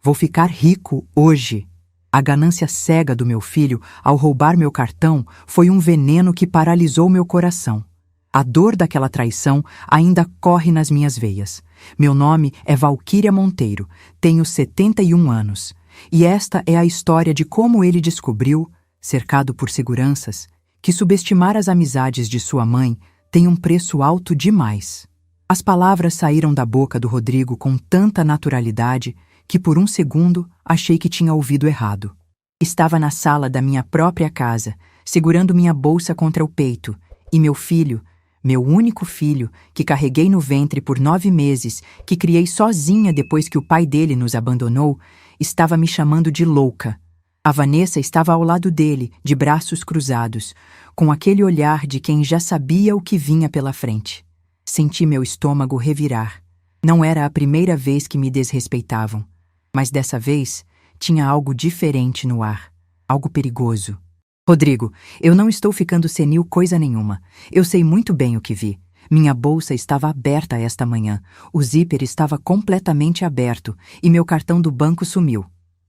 Vou ficar rico hoje. A ganância cega do meu filho ao roubar meu cartão foi um veneno que paralisou meu coração. A dor daquela traição ainda corre nas minhas veias. Meu nome é Valquíria Monteiro, tenho 71 anos. E esta é a história de como ele descobriu, cercado por seguranças, que subestimar as amizades de sua mãe tem um preço alto demais. As palavras saíram da boca do Rodrigo com tanta naturalidade que por um segundo achei que tinha ouvido errado. Estava na sala da minha própria casa, segurando minha bolsa contra o peito, e meu filho, meu único filho, que carreguei no ventre por 9 meses, que criei sozinha depois que o pai dele nos abandonou, estava me chamando de louca. A Vanessa estava ao lado dele, de braços cruzados, com aquele olhar de quem já sabia o que vinha pela frente. Senti meu estômago revirar. Não era a primeira vez que me desrespeitavam, mas dessa vez tinha algo diferente no ar, algo perigoso. Rodrigo, eu não estou ficando senil coisa nenhuma. Eu sei muito bem o que vi. Minha bolsa estava aberta esta manhã, o zíper estava completamente aberto e meu cartão do banco sumiu.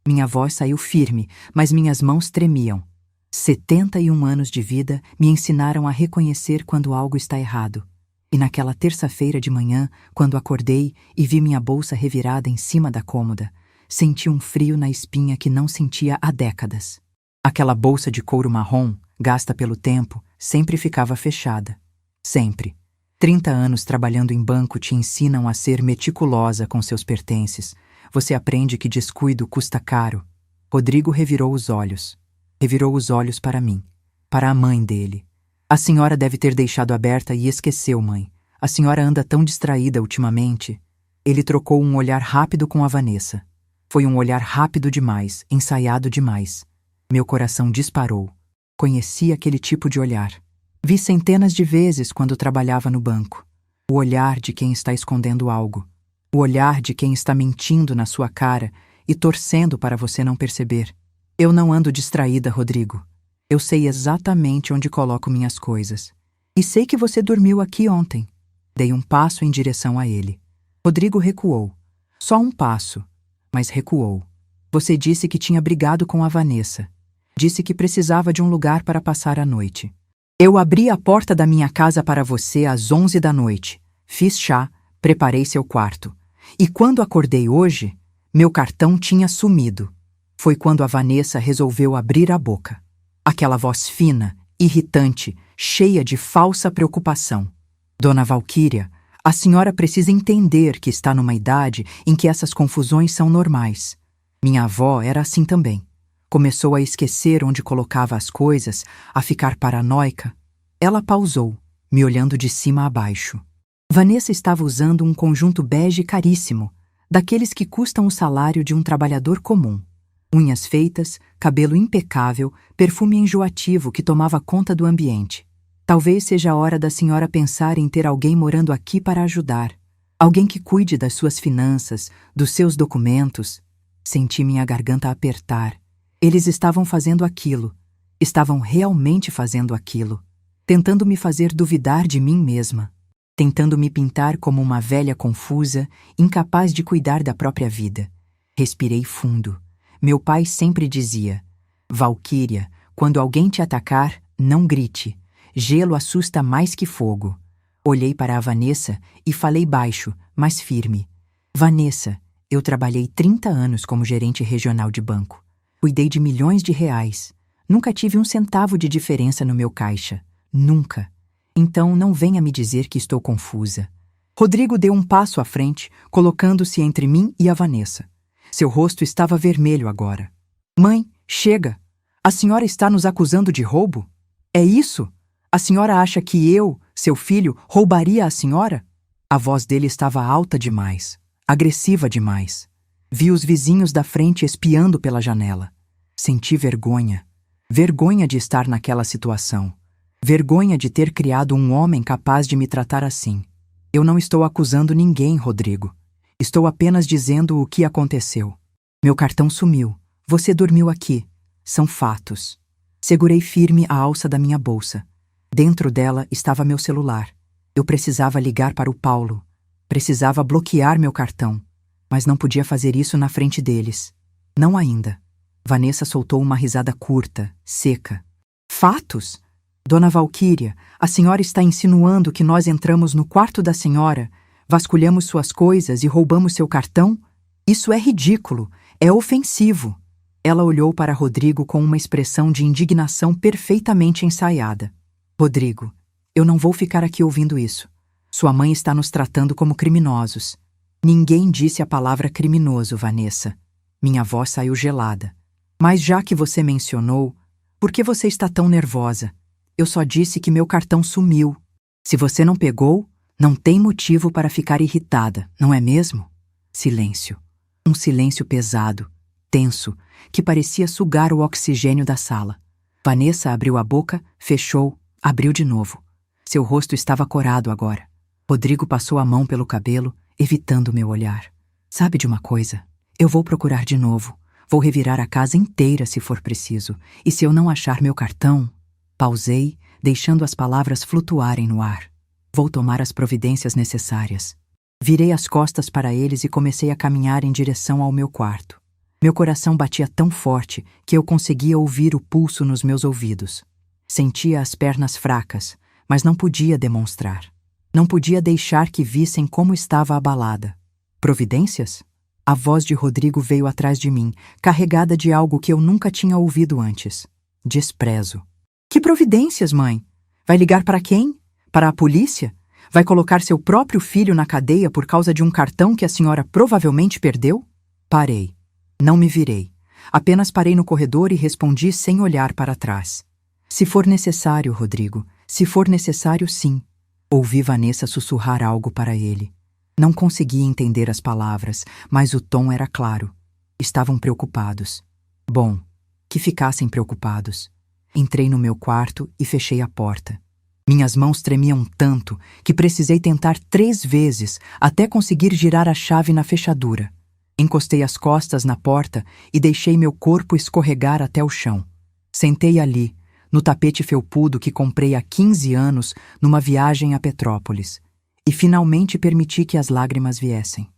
Minha voz saiu firme, mas minhas mãos tremiam. 71 anos de vida me ensinaram a reconhecer quando algo está errado. E naquela terça-feira de manhã, quando acordei e vi minha bolsa revirada em cima da cômoda, senti um frio na espinha que não sentia há décadas. Aquela bolsa de couro marrom, gasta pelo tempo, sempre ficava fechada. Sempre. 30 anos trabalhando em banco te ensinam a ser meticulosa com seus pertences. Você aprende que descuido custa caro. Rodrigo revirou os olhos. Revirou os olhos para mim, para a mãe dele. A senhora deve ter deixado aberta e esqueceu, mãe. A senhora anda tão distraída ultimamente. Ele trocou um olhar rápido com a Vanessa. Foi um olhar rápido demais, ensaiado demais. Meu coração disparou. Conheci aquele tipo de olhar. Vi centenas de vezes quando trabalhava no banco. O olhar de quem está escondendo algo. O olhar de quem está mentindo na sua cara e torcendo para você não perceber. Eu não ando distraída, Rodrigo. Eu sei exatamente onde coloco minhas coisas. E sei que você dormiu aqui ontem. Dei um passo em direção a ele. Rodrigo recuou. Só um passo, mas recuou. Você disse que tinha brigado com a Vanessa. Disse que precisava de um lugar para passar a noite. Eu abri a porta da minha casa para você às 11 da noite. Fiz chá, preparei seu quarto. E quando acordei hoje, meu cartão tinha sumido. Foi quando a Vanessa resolveu abrir a boca. Aquela voz fina, irritante, cheia de falsa preocupação. Dona Valquíria, a senhora precisa entender que está numa idade em que essas confusões são normais. Minha avó era assim também. Começou a esquecer onde colocava as coisas, a ficar paranoica. Ela pausou, me olhando de cima a baixo. Vanessa estava usando um conjunto bege caríssimo, daqueles que custam o salário de um trabalhador comum. Unhas feitas, cabelo impecável, perfume enjoativo que tomava conta do ambiente. Talvez seja a hora da senhora pensar em ter alguém morando aqui para ajudar. Alguém que cuide das suas finanças, dos seus documentos. Senti minha garganta apertar. Eles estavam fazendo aquilo. Estavam realmente fazendo aquilo. Tentando me fazer duvidar de mim mesma. Tentando me pintar como uma velha confusa, incapaz de cuidar da própria vida. Respirei fundo. Meu pai sempre dizia: Valquíria, quando alguém te atacar, não grite. Gelo assusta mais que fogo. Olhei para a Vanessa e falei baixo, mas firme. Vanessa, eu trabalhei 30 anos como gerente regional de banco. Cuidei de milhões de reais. Nunca tive um centavo de diferença no meu caixa. Nunca. Então não venha me dizer que estou confusa. Rodrigo deu um passo à frente, colocando-se entre mim e a Vanessa. Seu rosto estava vermelho agora. Mãe, chega! A senhora está nos acusando de roubo? É isso? A senhora acha que eu, seu filho, roubaria a senhora? A voz dele estava alta demais, agressiva demais. Vi os vizinhos da frente espiando pela janela. Senti vergonha. Vergonha de estar naquela situação. Vergonha de ter criado um homem capaz de me tratar assim. Eu não estou acusando ninguém, Rodrigo. Estou apenas dizendo o que aconteceu. Meu cartão sumiu. Você dormiu aqui. São fatos. Segurei firme a alça da minha bolsa. Dentro dela estava meu celular. Eu precisava ligar para o Paulo. Precisava bloquear meu cartão. Mas não podia fazer isso na frente deles. Não ainda. Vanessa soltou uma risada curta, seca. Fatos? Dona Valquíria, a senhora está insinuando que nós entramos no quarto da senhora, vasculhamos suas coisas e roubamos seu cartão? Isso é ridículo, é ofensivo. Ela olhou para Rodrigo com uma expressão de indignação perfeitamente ensaiada. Rodrigo, eu não vou ficar aqui ouvindo isso. Sua mãe está nos tratando como criminosos. Ninguém disse a palavra criminoso, Vanessa. Minha voz saiu gelada. Mas já que você mencionou, por que você está tão nervosa? Eu só disse que meu cartão sumiu. Se você não pegou, não tem motivo para ficar irritada, não é mesmo? Silêncio. Um silêncio pesado, tenso, que parecia sugar o oxigênio da sala. Vanessa abriu a boca, fechou, abriu de novo. Seu rosto estava corado agora. Rodrigo passou a mão pelo cabelo, evitando meu olhar. Sabe de uma coisa? Eu vou procurar de novo. Vou revirar a casa inteira se for preciso. E se eu não achar meu cartão... Pausei, deixando as palavras flutuarem no ar. Vou tomar as providências necessárias. Virei as costas para eles e comecei a caminhar em direção ao meu quarto. Meu coração batia tão forte que eu conseguia ouvir o pulso nos meus ouvidos. Sentia as pernas fracas, mas não podia demonstrar. Não podia deixar que vissem como estava abalada. Providências? A voz de Rodrigo veio atrás de mim, carregada de algo que eu nunca tinha ouvido antes. Desprezo. Que providências, mãe? Vai ligar para quem? Para a polícia? Vai colocar seu próprio filho na cadeia por causa de um cartão que a senhora provavelmente perdeu? Parei. Não me virei. Apenas parei no corredor e respondi sem olhar para trás. Se for necessário, Rodrigo. Se for necessário, sim. Ouvi Vanessa sussurrar algo para ele. Não conseguia entender as palavras, mas o tom era claro. Estavam preocupados. Bom, que ficassem preocupados. Entrei no meu quarto e fechei a porta. Minhas mãos tremiam tanto que precisei tentar 3 vezes até conseguir girar a chave na fechadura. Encostei as costas na porta e deixei meu corpo escorregar até o chão. Sentei ali, no tapete felpudo que comprei há 15 anos numa viagem a Petrópolis, e finalmente permiti que as lágrimas viessem.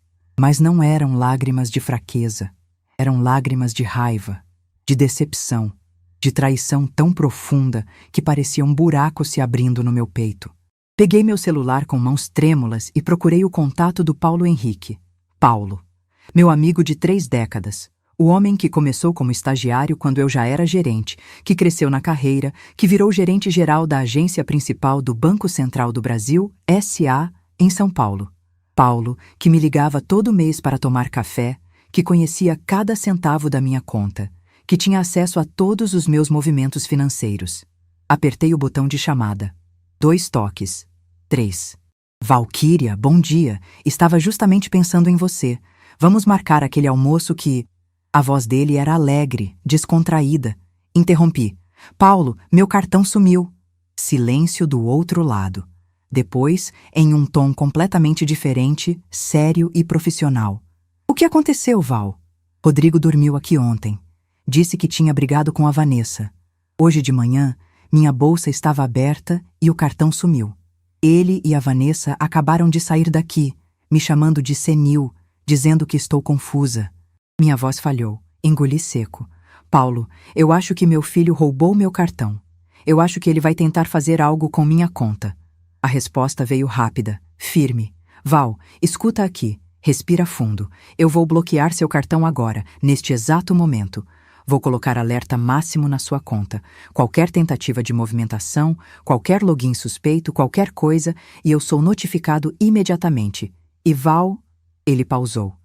Mas não eram lágrimas de fraqueza, eram lágrimas de raiva, de decepção, de traição tão profunda que parecia um buraco se abrindo no meu peito. Peguei meu celular com mãos trêmulas e procurei o contato do Paulo Henrique. Paulo, meu amigo de 3 décadas, o homem que começou como estagiário quando eu já era gerente, que cresceu na carreira, que virou gerente-geral da agência principal do Banco Central do Brasil, S.A., em São Paulo. Paulo, que me ligava todo mês para tomar café, que conhecia cada centavo da minha conta, que tinha acesso a todos os meus movimentos financeiros. Apertei o botão de chamada. 2 toques. 3. Valquíria, bom dia. Estava justamente pensando em você. Vamos marcar aquele almoço que... A voz dele era alegre, descontraída. Interrompi. Paulo, meu cartão sumiu. Silêncio do outro lado. Depois, em um tom completamente diferente, sério e profissional. O que aconteceu, Val? Rodrigo dormiu aqui ontem. Disse que tinha brigado com a Vanessa. Hoje de manhã, minha bolsa estava aberta e o cartão sumiu. Ele e a Vanessa acabaram de sair daqui, me chamando de senil, dizendo que estou confusa. Minha voz falhou. Engoli seco. Paulo, eu acho que meu filho roubou meu cartão. Eu acho que ele vai tentar fazer algo com minha conta. A resposta veio rápida, firme. Val, escuta aqui. Respira fundo. Eu vou bloquear seu cartão agora, neste exato momento. Vou colocar alerta máximo na sua conta. Qualquer tentativa de movimentação, qualquer login suspeito, qualquer coisa, e eu sou notificado imediatamente. E Val... Ele pausou.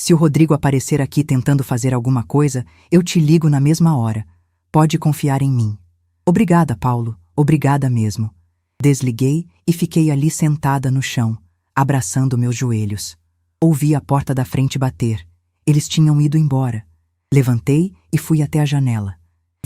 Se o Rodrigo aparecer aqui tentando fazer alguma coisa, eu te ligo na mesma hora. Pode confiar em mim. Obrigada, Paulo. Obrigada mesmo. Desliguei e fiquei ali sentada no chão, abraçando meus joelhos. Ouvi a porta da frente bater. Eles tinham ido embora. Levantei e fui até a janela.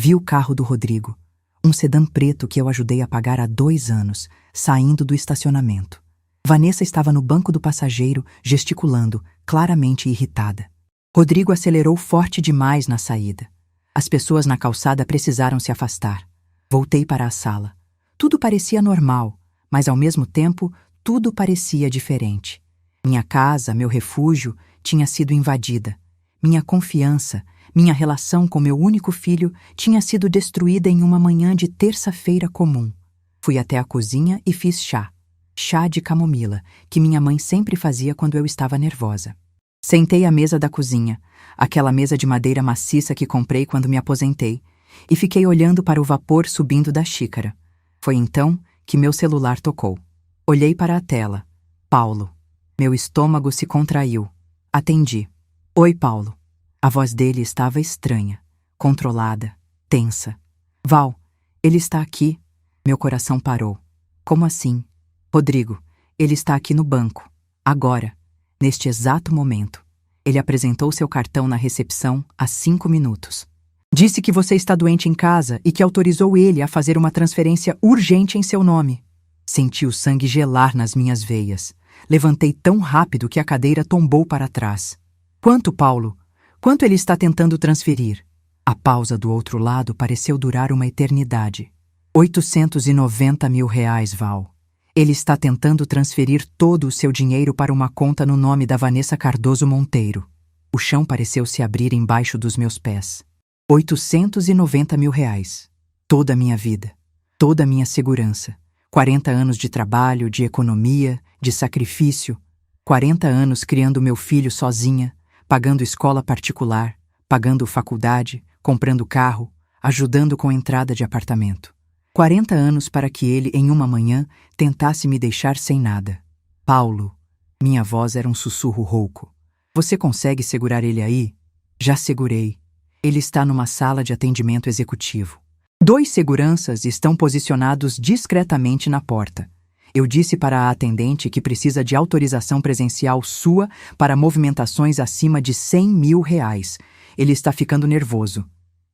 Vi o carro do Rodrigo, um sedã preto que eu ajudei a pagar há 2 anos, saindo do estacionamento. Vanessa estava no banco do passageiro, gesticulando, claramente irritada. Rodrigo acelerou forte demais na saída. As pessoas na calçada precisaram se afastar. Voltei para a sala. Tudo parecia normal, mas ao mesmo tempo, tudo parecia diferente. Minha casa, meu refúgio, tinha sido invadida. Minha confiança, minha relação com meu único filho tinha sido destruída em uma manhã de terça-feira comum. Fui até a cozinha e fiz chá. Chá de camomila, que minha mãe sempre fazia quando eu estava nervosa. Sentei à mesa da cozinha, aquela mesa de madeira maciça que comprei quando me aposentei, e fiquei olhando para o vapor subindo da xícara. Foi então que meu celular tocou. Olhei para a tela. Paulo. Meu estômago se contraiu. Atendi. Oi, Paulo. A voz dele estava estranha, controlada, tensa. Val, ele está aqui. Meu coração parou. Como assim? Rodrigo, ele está aqui no banco. Agora. Neste exato momento. Ele apresentou seu cartão na recepção há 5 minutos. Disse que você está doente em casa e que autorizou ele a fazer uma transferência urgente em seu nome. Senti o sangue gelar nas minhas veias. Levantei tão rápido que a cadeira tombou para trás. Quanto, Paulo? Quanto ele está tentando transferir? A pausa do outro lado pareceu durar uma eternidade. 890 mil reais, Val. Ele está tentando transferir todo o seu dinheiro para uma conta no nome da Vanessa Cardoso Monteiro. O chão pareceu se abrir embaixo dos meus pés. 890 mil reais. Toda a minha vida. Toda a minha segurança. 40 anos de trabalho, de economia, de sacrifício. 40 anos criando meu filho sozinha, pagando escola particular, pagando faculdade, comprando carro, ajudando com entrada de apartamento. 40 anos para que ele, em uma manhã, tentasse me deixar sem nada. Paulo. Minha voz era um sussurro rouco. Você consegue segurar ele aí? Já segurei. Ele está numa sala de atendimento executivo. 2 seguranças estão posicionados discretamente na porta. Eu disse para a atendente que precisa de autorização presencial sua para movimentações acima de 100 mil reais. Ele está ficando nervoso,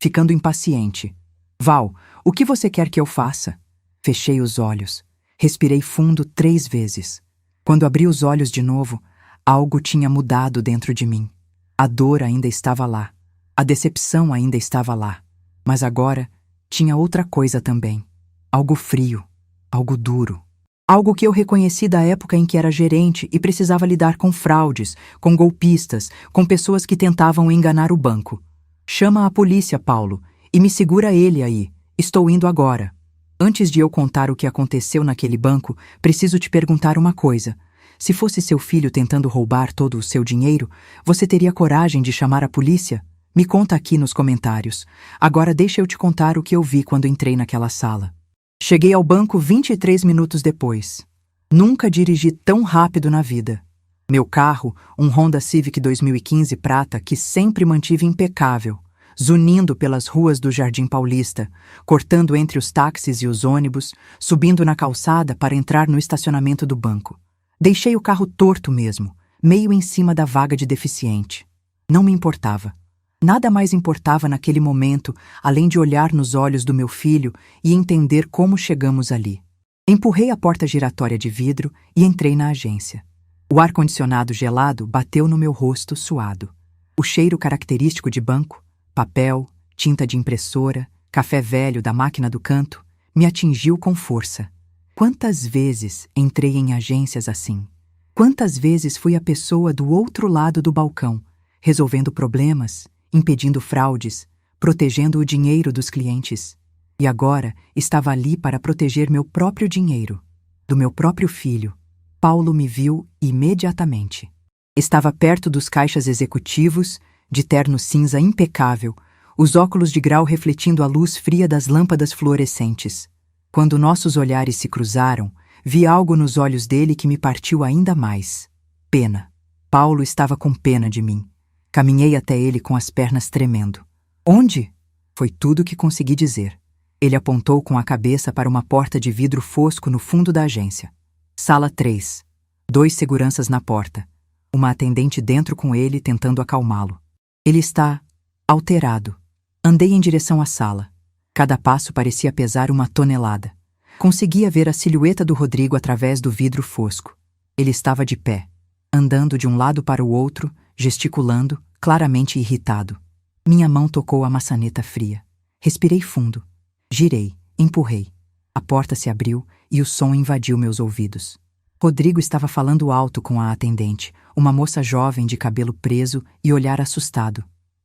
ficando impaciente. Val, o que você quer que eu faça? Fechei os olhos. Respirei fundo 3 vezes. Quando abri os olhos de novo, algo tinha mudado dentro de mim. A dor ainda estava lá. A decepção ainda estava lá. Mas agora tinha outra coisa também. Algo frio, algo duro. Algo que eu reconheci da época em que era gerente e precisava lidar com fraudes, com golpistas, com pessoas que tentavam enganar o banco. Chama a polícia, Paulo, e me segura ele aí. Estou indo agora. Antes de eu contar o que aconteceu naquele banco, preciso te perguntar uma coisa. Se fosse seu filho tentando roubar todo o seu dinheiro, você teria coragem de chamar a polícia? Me conta aqui nos comentários. Agora deixa eu te contar o que eu vi quando entrei naquela sala. Cheguei ao banco 23 minutos depois. Nunca dirigi tão rápido na vida. Meu carro, um Honda Civic 2015 prata que sempre mantive impecável, zunindo pelas ruas do Jardim Paulista, cortando entre os táxis e os ônibus, subindo na calçada para entrar no estacionamento do banco. Deixei o carro torto mesmo, meio em cima da vaga de deficiente. Não me importava. Nada mais importava naquele momento, além de olhar nos olhos do meu filho e entender como chegamos ali. Empurrei a porta giratória de vidro e entrei na agência. O ar-condicionado gelado bateu no meu rosto suado. O cheiro característico de banco, papel, tinta de impressora, café velho da máquina do canto, me atingiu com força. Quantas vezes entrei em agências assim? Quantas vezes fui a pessoa do outro lado do balcão, resolvendo problemas, impedindo fraudes, protegendo o dinheiro dos clientes. E agora estava ali para proteger meu próprio dinheiro, do meu próprio filho. Paulo me viu imediatamente. Estava perto dos caixas executivos, de terno cinza impecável, os óculos de grau refletindo a luz fria das lâmpadas fluorescentes. Quando nossos olhares se cruzaram, vi algo nos olhos dele que me partiu ainda mais. Pena. Paulo estava com pena de mim. Caminhei até ele com as pernas tremendo. Onde? Foi tudo que consegui dizer. Ele apontou com a cabeça para uma porta de vidro fosco no fundo da agência. Sala 3. 2 seguranças na porta. Uma atendente dentro com ele tentando acalmá-lo. Ele está alterado. Andei em direção à sala. Cada passo parecia pesar 1 tonelada. Conseguia ver a silhueta do Rodrigo através do vidro fosco. Ele estava de pé, andando de um lado para o outro, gesticulando, claramente irritado. Minha mão tocou a maçaneta fria. Respirei fundo. Girei, empurrei. A porta se abriu e o som invadiu meus ouvidos. Rodrigo estava falando alto com a atendente, uma moça jovem de cabelo preso e olhar assustado.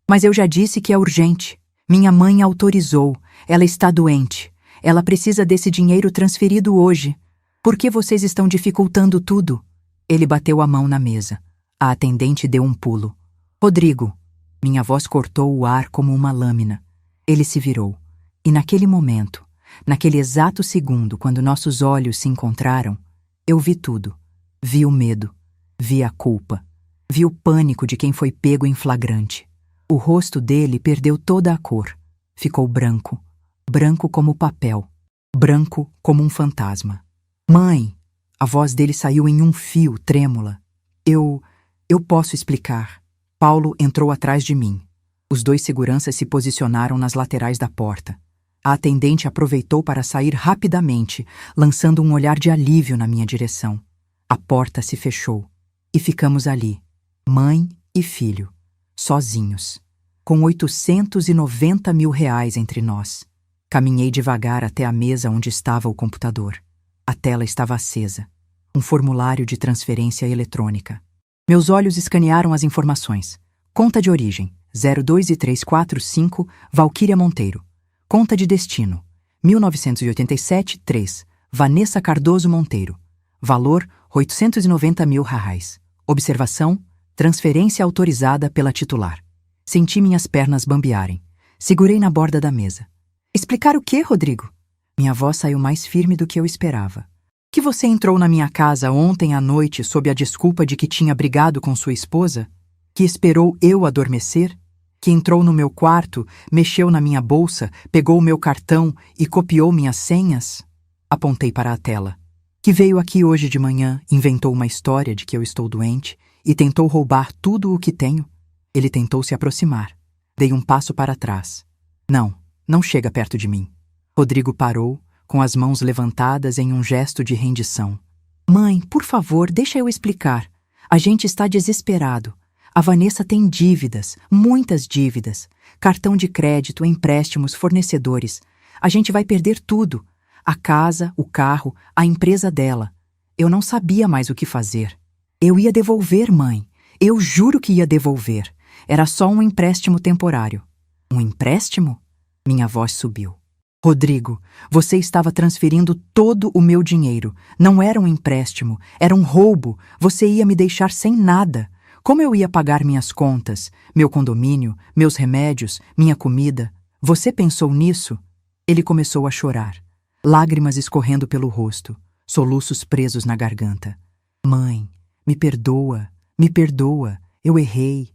Mas eu já disse que é urgente. Minha mãe autorizou. Ela está doente. Ela precisa desse dinheiro transferido hoje. Por que vocês estão dificultando tudo? Ele bateu a mão na mesa. A atendente deu um pulo. Rodrigo. Minha voz cortou o ar como uma lâmina. Ele se virou. E naquele momento, naquele exato segundo, quando nossos olhos se encontraram, eu vi tudo. Vi o medo. Vi a culpa. Vi o pânico de quem foi pego em flagrante. O rosto dele perdeu toda a cor. Ficou branco. Branco como papel. Branco como um fantasma. Mãe! A voz dele saiu em um fio, trêmula. Eu posso explicar. Paulo entrou atrás de mim. Os dois seguranças se posicionaram nas laterais da porta. A atendente aproveitou para sair rapidamente, lançando um olhar de alívio na minha direção. A porta se fechou. E ficamos ali, mãe e filho, sozinhos, com 890 mil reais entre nós. Caminhei devagar até a mesa onde estava o computador. A tela estava acesa. Um formulário de transferência eletrônica. Meus olhos escanearam as informações. Conta de origem, 02345, Valquíria Monteiro. Conta de destino, 1987-3, Vanessa Cardoso Monteiro. Valor, 890 mil reais. Observação, transferência autorizada pela titular. Senti minhas pernas bambearem. Segurei na borda da mesa. Explicar o quê, Rodrigo? Minha voz saiu mais firme do que eu esperava. Que você entrou na minha casa ontem à noite sob a desculpa de que tinha brigado com sua esposa? Que esperou eu adormecer? Que entrou no meu quarto, mexeu na minha bolsa, pegou o meu cartão e copiou minhas senhas? Apontei para a tela. Que veio aqui hoje de manhã, inventou uma história de que eu estou doente e tentou roubar tudo o que tenho? Ele tentou se aproximar. Dei um passo para trás. Não chega perto de mim. Rodrigo parou, com as mãos levantadas em um gesto de rendição. Mãe, por favor, deixa eu explicar. A gente está desesperado. A Vanessa tem dívidas, muitas dívidas. Cartão de crédito, empréstimos, fornecedores. A gente vai perder tudo. A casa, o carro, a empresa dela. Eu não sabia mais o que fazer. Eu ia devolver, mãe. Eu juro que ia devolver. Era só um empréstimo temporário. Um empréstimo? Minha voz subiu. Rodrigo, você estava transferindo todo o meu dinheiro. Não era um empréstimo, era um roubo. Você ia me deixar sem nada. Como eu ia pagar minhas contas, meu condomínio, meus remédios, minha comida? Você pensou nisso? Ele começou a chorar. Lágrimas escorrendo pelo rosto, soluços presos na garganta. Mãe, me perdoa, eu errei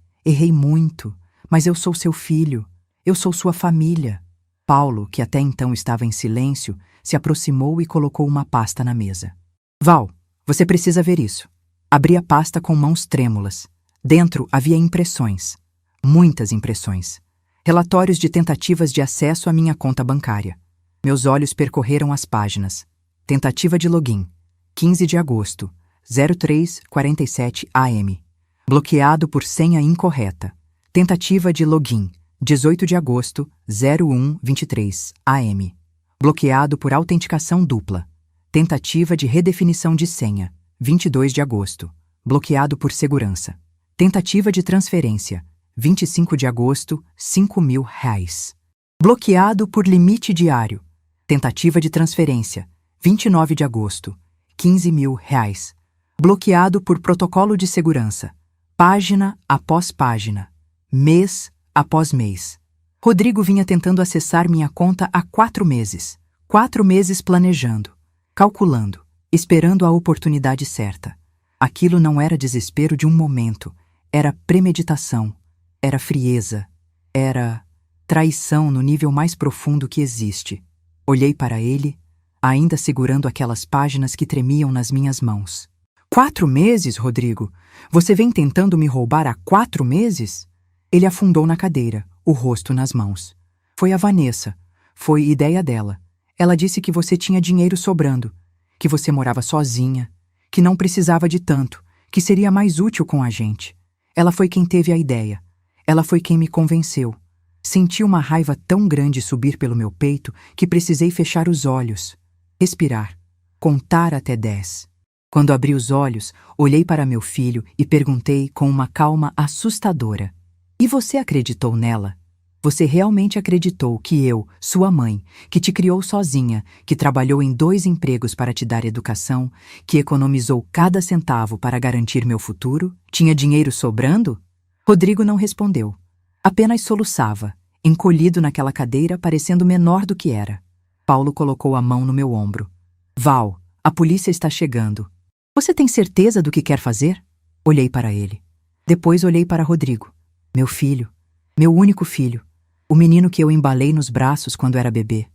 muito, mas eu sou seu filho, eu sou sua família. Paulo, que até então estava em silêncio, se aproximou e colocou uma pasta na mesa. Val, você precisa ver isso. Abri a pasta com mãos trêmulas. Dentro havia impressões, muitas impressões. Relatórios de tentativas de acesso à minha conta bancária. Meus olhos percorreram as páginas. Tentativa de login, 15 de agosto, 03:47 AM. Bloqueado por senha incorreta. Tentativa de login, 18 de agosto, 01:23 AM. Bloqueado por autenticação dupla. Tentativa de redefinição de senha, 22 de agosto. Bloqueado por segurança. Tentativa de transferência, 25 de agosto, 5 mil reais. Bloqueado por limite diário. Tentativa de transferência, 29 de agosto, 15 mil reais. Bloqueado por protocolo de segurança. Página após página. Mês após mês. Rodrigo vinha tentando acessar minha conta há 4 meses. 4 meses planejando, calculando, esperando a oportunidade certa. Aquilo não era desespero de um momento. Era premeditação. Era frieza. Era traição no nível mais profundo que existe. Olhei para ele, ainda segurando aquelas páginas que tremiam nas minhas mãos. 4 meses, Rodrigo? Você vem tentando me roubar há 4 meses? Ele afundou na cadeira, o rosto nas mãos. Foi a Vanessa. Foi ideia dela. Ela disse que você tinha dinheiro sobrando, que você morava sozinha, que não precisava de tanto, que seria mais útil com a gente. Ela foi quem teve a ideia. Ela foi quem me convenceu. Senti uma raiva tão grande subir pelo meu peito que precisei fechar os olhos, respirar, contar até 10. Quando abri os olhos, olhei para meu filho e perguntei com uma calma assustadora: "E você acreditou nela? Você realmente acreditou que eu, sua mãe, que te criou sozinha, que trabalhou em 2 empregos para te dar educação, que economizou cada centavo para garantir meu futuro, tinha dinheiro sobrando?" Rodrigo não respondeu. Apenas soluçava, encolhido naquela cadeira, parecendo menor do que era. Paulo colocou a mão no meu ombro. "Val, a polícia está chegando. Você tem certeza do que quer fazer?" Olhei para ele. Depois olhei para Rodrigo. Meu filho. Meu único filho. O menino que eu embalei nos braços quando era bebê.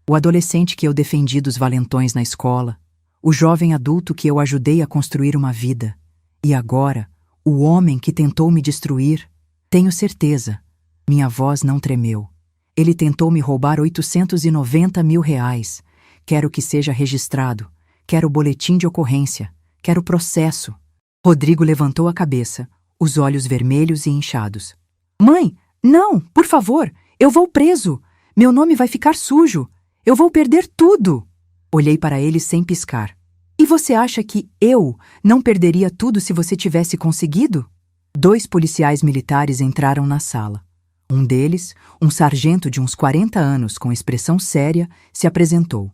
O adolescente que eu defendi dos valentões na escola. O jovem adulto que eu ajudei a construir uma vida. E agora, o homem que tentou me destruir. Tenho certeza. Minha voz não tremeu. Ele tentou me roubar R$890 mil. Quero que seja registrado. Quero o boletim de ocorrência. Quero processo. Rodrigo levantou a cabeça, os olhos vermelhos e inchados. "Mãe, não, por favor, eu vou preso. Meu nome vai ficar sujo. Eu vou perder tudo." Olhei para ele sem piscar. "E você acha que eu não perderia tudo se você tivesse conseguido?" 2 policiais militares entraram na sala. Um deles, um sargento de uns 40 anos com expressão séria, se apresentou.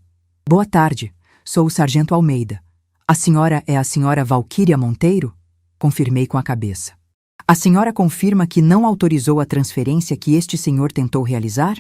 "Boa tarde, sou o sargento Almeida. A senhora é a senhora Valquíria Monteiro?" Confirmei com a cabeça. "A senhora confirma que não autorizou a transferência que este senhor tentou realizar?"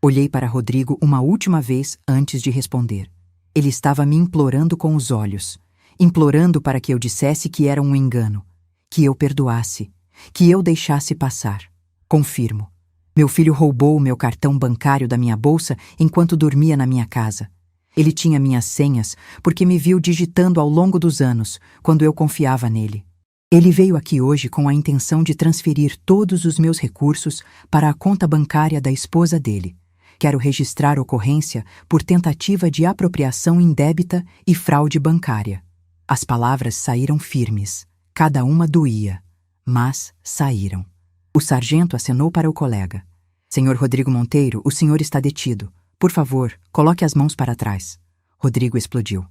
Olhei para Rodrigo uma última vez antes de responder. Ele estava me implorando com os olhos, implorando para que eu dissesse que era um engano, que eu perdoasse, que eu deixasse passar. Confirmo. Meu filho roubou o meu cartão bancário da minha bolsa enquanto dormia na minha casa. Ele tinha minhas senhas porque me viu digitando ao longo dos anos, quando eu confiava nele. Ele veio aqui hoje com a intenção de transferir todos os meus recursos para a conta bancária da esposa dele. Quero registrar ocorrência por tentativa de apropriação indébita e fraude bancária. As palavras saíram firmes. Cada uma doía, mas saíram. O sargento acenou para o colega. "Senhor Rodrigo Monteiro, o senhor está detido. Por favor, coloque as mãos para trás." Rodrigo explodiu.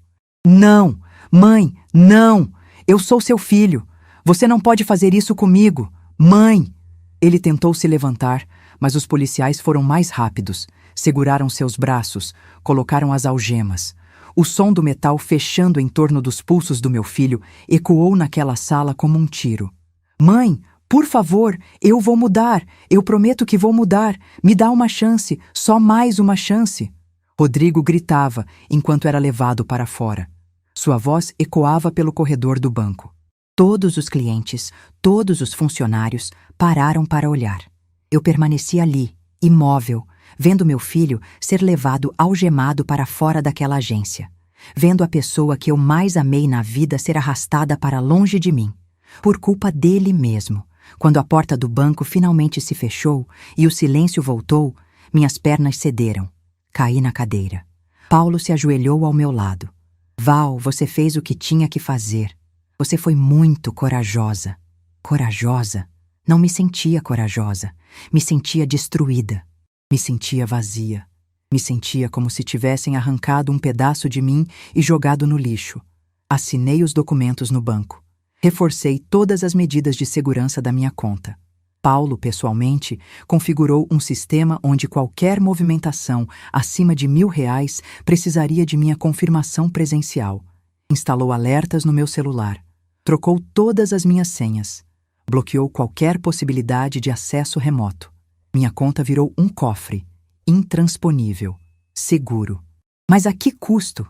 "Não! Mãe, não! Eu sou seu filho! Você não pode fazer isso comigo! Mãe!" Ele tentou se levantar, mas os policiais foram mais rápidos. Seguraram seus braços, colocaram as algemas. O som do metal fechando em torno dos pulsos do meu filho ecoou naquela sala como um tiro. "Mãe, por favor, eu vou mudar. Eu prometo que vou mudar. Me dá uma chance, só mais uma chance." Rodrigo gritava enquanto era levado para fora. Sua voz ecoava pelo corredor do banco. Todos os clientes, todos os funcionários pararam para olhar. Eu permaneci ali, imóvel, vendo meu filho ser levado algemado para fora daquela agência, vendo a pessoa que eu mais amei na vida ser arrastada para longe de mim, por culpa dele mesmo. Quando a porta do banco finalmente se fechou e o silêncio voltou, minhas pernas cederam. Caí na cadeira. Paulo se ajoelhou ao meu lado. "Val, você fez o que tinha que fazer. Você foi muito corajosa." Corajosa? Não me sentia corajosa. Me sentia destruída. Me sentia vazia. Me sentia como se tivessem arrancado um pedaço de mim e jogado no lixo. Assinei os documentos no banco. Reforcei todas as medidas de segurança da minha conta. Paulo, pessoalmente, configurou um sistema onde qualquer movimentação acima de R$1.000 precisaria de minha confirmação presencial. Instalou alertas no meu celular. Trocou todas as minhas senhas. Bloqueou qualquer possibilidade de acesso remoto. Minha conta virou um cofre, intransponível, seguro. Mas a que custo?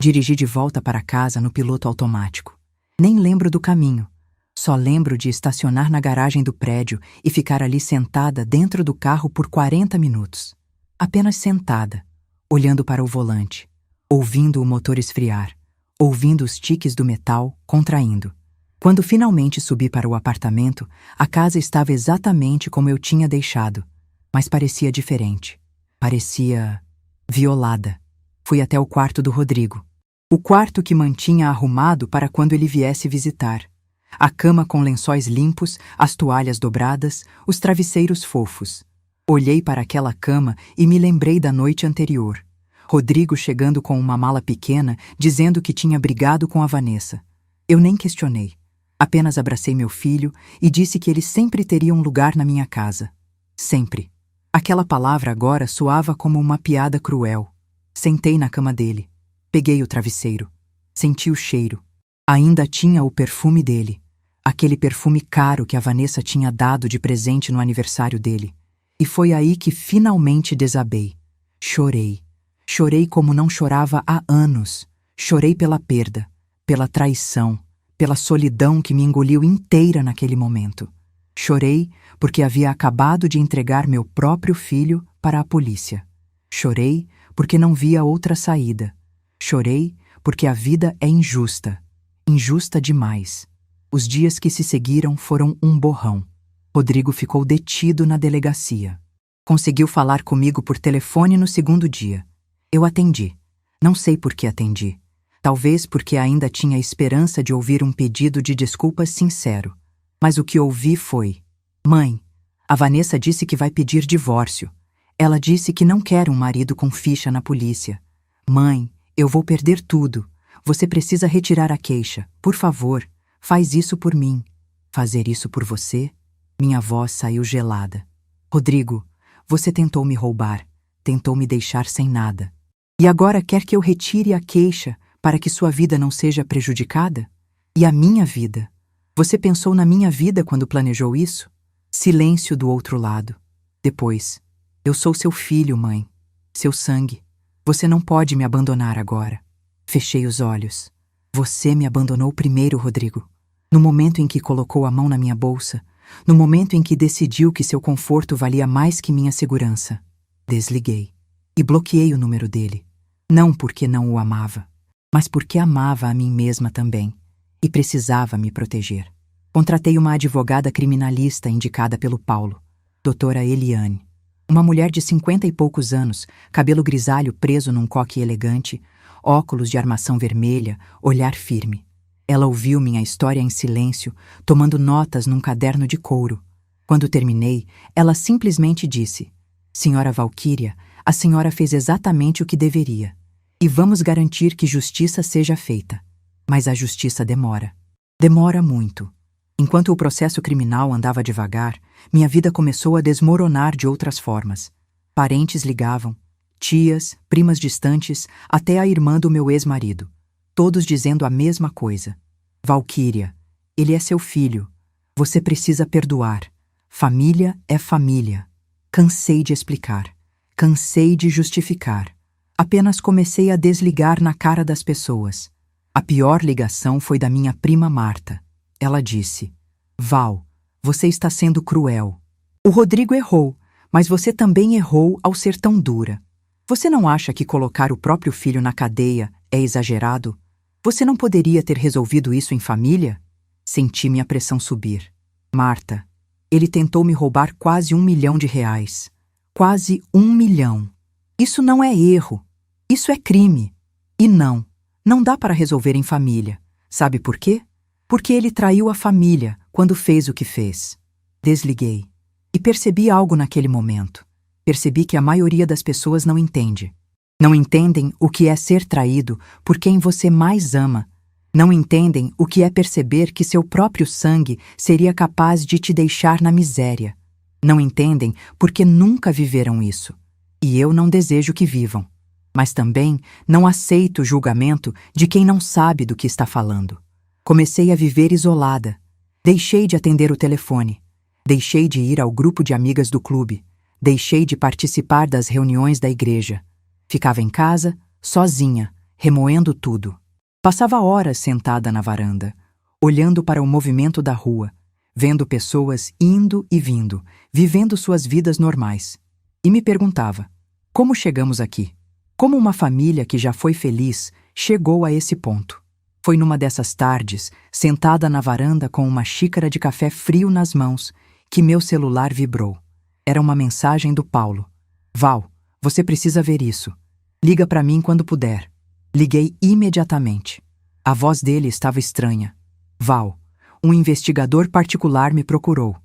Dirigi de volta para casa no piloto automático. Nem lembro do caminho. Só lembro de estacionar na garagem do prédio e ficar ali sentada dentro do carro por 40 minutos. Apenas sentada, olhando para o volante, ouvindo o motor esfriar, ouvindo os tiques do metal contraindo. Quando finalmente subi para o apartamento, a casa estava exatamente como eu tinha deixado, mas parecia diferente. Parecia violada. Fui até o quarto do Rodrigo. O quarto que mantinha arrumado para quando ele viesse visitar. A cama com lençóis limpos, as toalhas dobradas, os travesseiros fofos. Olhei para aquela cama e me lembrei da noite anterior. Rodrigo chegando com uma mala pequena, dizendo que tinha brigado com a Vanessa. Eu nem questionei. Apenas abracei meu filho e disse que ele sempre teria um lugar na minha casa. Sempre. Aquela palavra agora soava como uma piada cruel. Sentei na cama dele. Peguei o travesseiro. Senti o cheiro. Ainda tinha o perfume dele. Aquele perfume caro que a Vanessa tinha dado de presente no aniversário dele. E foi aí que finalmente desabei. Chorei. Chorei como não chorava há anos. Chorei pela perda, pela traição, pela solidão que me engoliu inteira naquele momento. Chorei porque havia acabado de entregar meu próprio filho para a polícia. Chorei porque não via outra saída. Chorei porque a vida é injusta. Injusta demais. Os dias que se seguiram foram um borrão. Rodrigo ficou detido na delegacia. Conseguiu falar comigo por telefone no segundo dia. Eu atendi. Não sei por que atendi. Talvez porque ainda tinha esperança de ouvir um pedido de desculpas sincero. Mas o que ouvi foi: Mãe, a Vanessa disse que vai pedir divórcio. Ela disse que não quer um marido com ficha na polícia. Mãe, eu vou perder tudo. Você precisa retirar a queixa. Por favor, faz isso por mim. Fazer isso por você? Minha voz saiu gelada. Rodrigo, você tentou me roubar. Tentou me deixar sem nada. E agora quer que eu retire a queixa para que sua vida não seja prejudicada? E a minha vida? Você pensou na minha vida quando planejou isso? Silêncio do outro lado. Depois: eu sou seu filho, mãe. Seu sangue. Você não pode me abandonar agora. Fechei os olhos. Você me abandonou primeiro, Rodrigo. No momento em que colocou a mão na minha bolsa, no momento em que decidiu que seu conforto valia mais que minha segurança. Desliguei e bloqueei o número dele. Não porque não o amava, mas porque amava a mim mesma também e precisava me proteger. Contratei uma advogada criminalista indicada pelo Paulo, doutora Eliane. Uma mulher de 50 e poucos anos, cabelo grisalho preso num coque elegante, óculos de armação vermelha, olhar firme. Ela ouviu minha história em silêncio, tomando notas num caderno de couro. Quando terminei, ela simplesmente disse: Senhora Valquíria, a senhora fez exatamente o que deveria. E vamos garantir que justiça seja feita. Mas a justiça demora. Demora muito. Enquanto o processo criminal andava devagar, minha vida começou a desmoronar de outras formas. Parentes ligavam, tias, primas distantes, até a irmã do meu ex-marido. Todos dizendo a mesma coisa. Valquíria, ele é seu filho. Você precisa perdoar. Família é família. Cansei de explicar. Cansei de justificar. Apenas comecei a desligar na cara das pessoas. A pior ligação foi da minha prima Marta. Ela disse: Val, você está sendo cruel. O Rodrigo errou, mas você também errou ao ser tão dura. Você não acha que colocar o próprio filho na cadeia é exagerado? Você não poderia ter resolvido isso em família? Senti minha pressão subir. Marta, ele tentou me roubar quase R$1 milhão. Quase 1 milhão. Isso não é erro. Isso é crime. E não dá para resolver em família. Sabe por quê? Porque ele traiu a família quando fez o que fez. Desliguei. E percebi algo naquele momento. Percebi que a maioria das pessoas não entende. Não entendem o que é ser traído por quem você mais ama. Não entendem o que é perceber que seu próprio sangue seria capaz de te deixar na miséria. Não entendem porque nunca viveram isso. E eu não desejo que vivam. Mas também não aceito o julgamento de quem não sabe do que está falando. Comecei a viver isolada. Deixei de atender o telefone. Deixei de ir ao grupo de amigas do clube. Deixei de participar das reuniões da igreja. Ficava em casa, sozinha, remoendo tudo. Passava horas sentada na varanda, olhando para o movimento da rua, vendo pessoas indo e vindo, vivendo suas vidas normais. E me perguntava: como chegamos aqui? Como uma família que já foi feliz chegou a esse ponto? Foi numa dessas tardes, sentada na varanda com uma xícara de café frio nas mãos, que meu celular vibrou. Era uma mensagem do Paulo. Val, você precisa ver isso. Liga para mim quando puder. Liguei imediatamente. A voz dele estava estranha. Val, um investigador particular me procurou.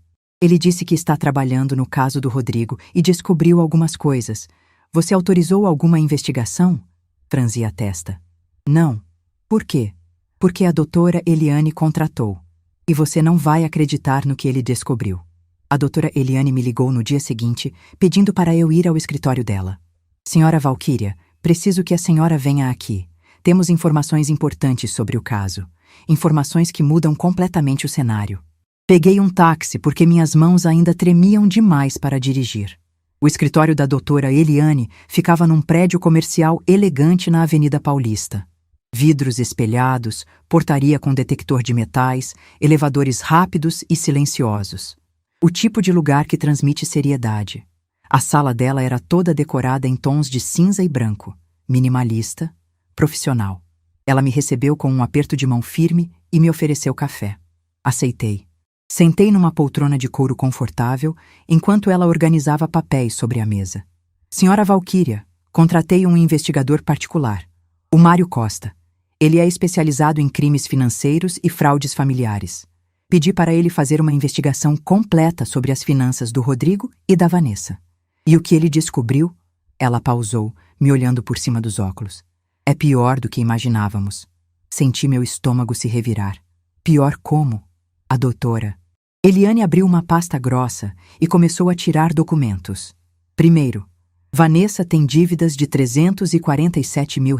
Ele disse que está trabalhando no caso do Rodrigo e descobriu algumas coisas. Você autorizou alguma investigação? Franzi a testa. Não. Por quê? Porque a doutora Eliane contratou. E você não vai acreditar no que ele descobriu. A doutora Eliane me ligou no dia seguinte, pedindo para eu ir ao escritório dela. Senhora Valquíria, preciso que a senhora venha aqui. Temos informações importantes sobre o caso. Informações que mudam completamente o cenário. Peguei um táxi porque minhas mãos ainda tremiam demais para dirigir. O escritório da doutora Eliane ficava num prédio comercial elegante na Avenida Paulista. Vidros espelhados, portaria com detector de metais, elevadores rápidos e silenciosos. O tipo de lugar que transmite seriedade. A sala dela era toda decorada em tons de cinza e branco, minimalista, profissional. Ela me recebeu com um aperto de mão firme e me ofereceu café. Aceitei. Sentei numa poltrona de couro confortável, enquanto ela organizava papéis sobre a mesa. Senhora Valquíria, contratei um investigador particular, o Mário Costa. Ele é especializado em crimes financeiros e fraudes familiares. Pedi para ele fazer uma investigação completa sobre as finanças do Rodrigo e da Vanessa. E o que ele descobriu? Ela pausou, me olhando por cima dos óculos. É pior do que imaginávamos. Senti meu estômago se revirar. Pior como? A doutora Eliane abriu uma pasta grossa e começou a tirar documentos. Primeiro, Vanessa tem dívidas de R$347 mil.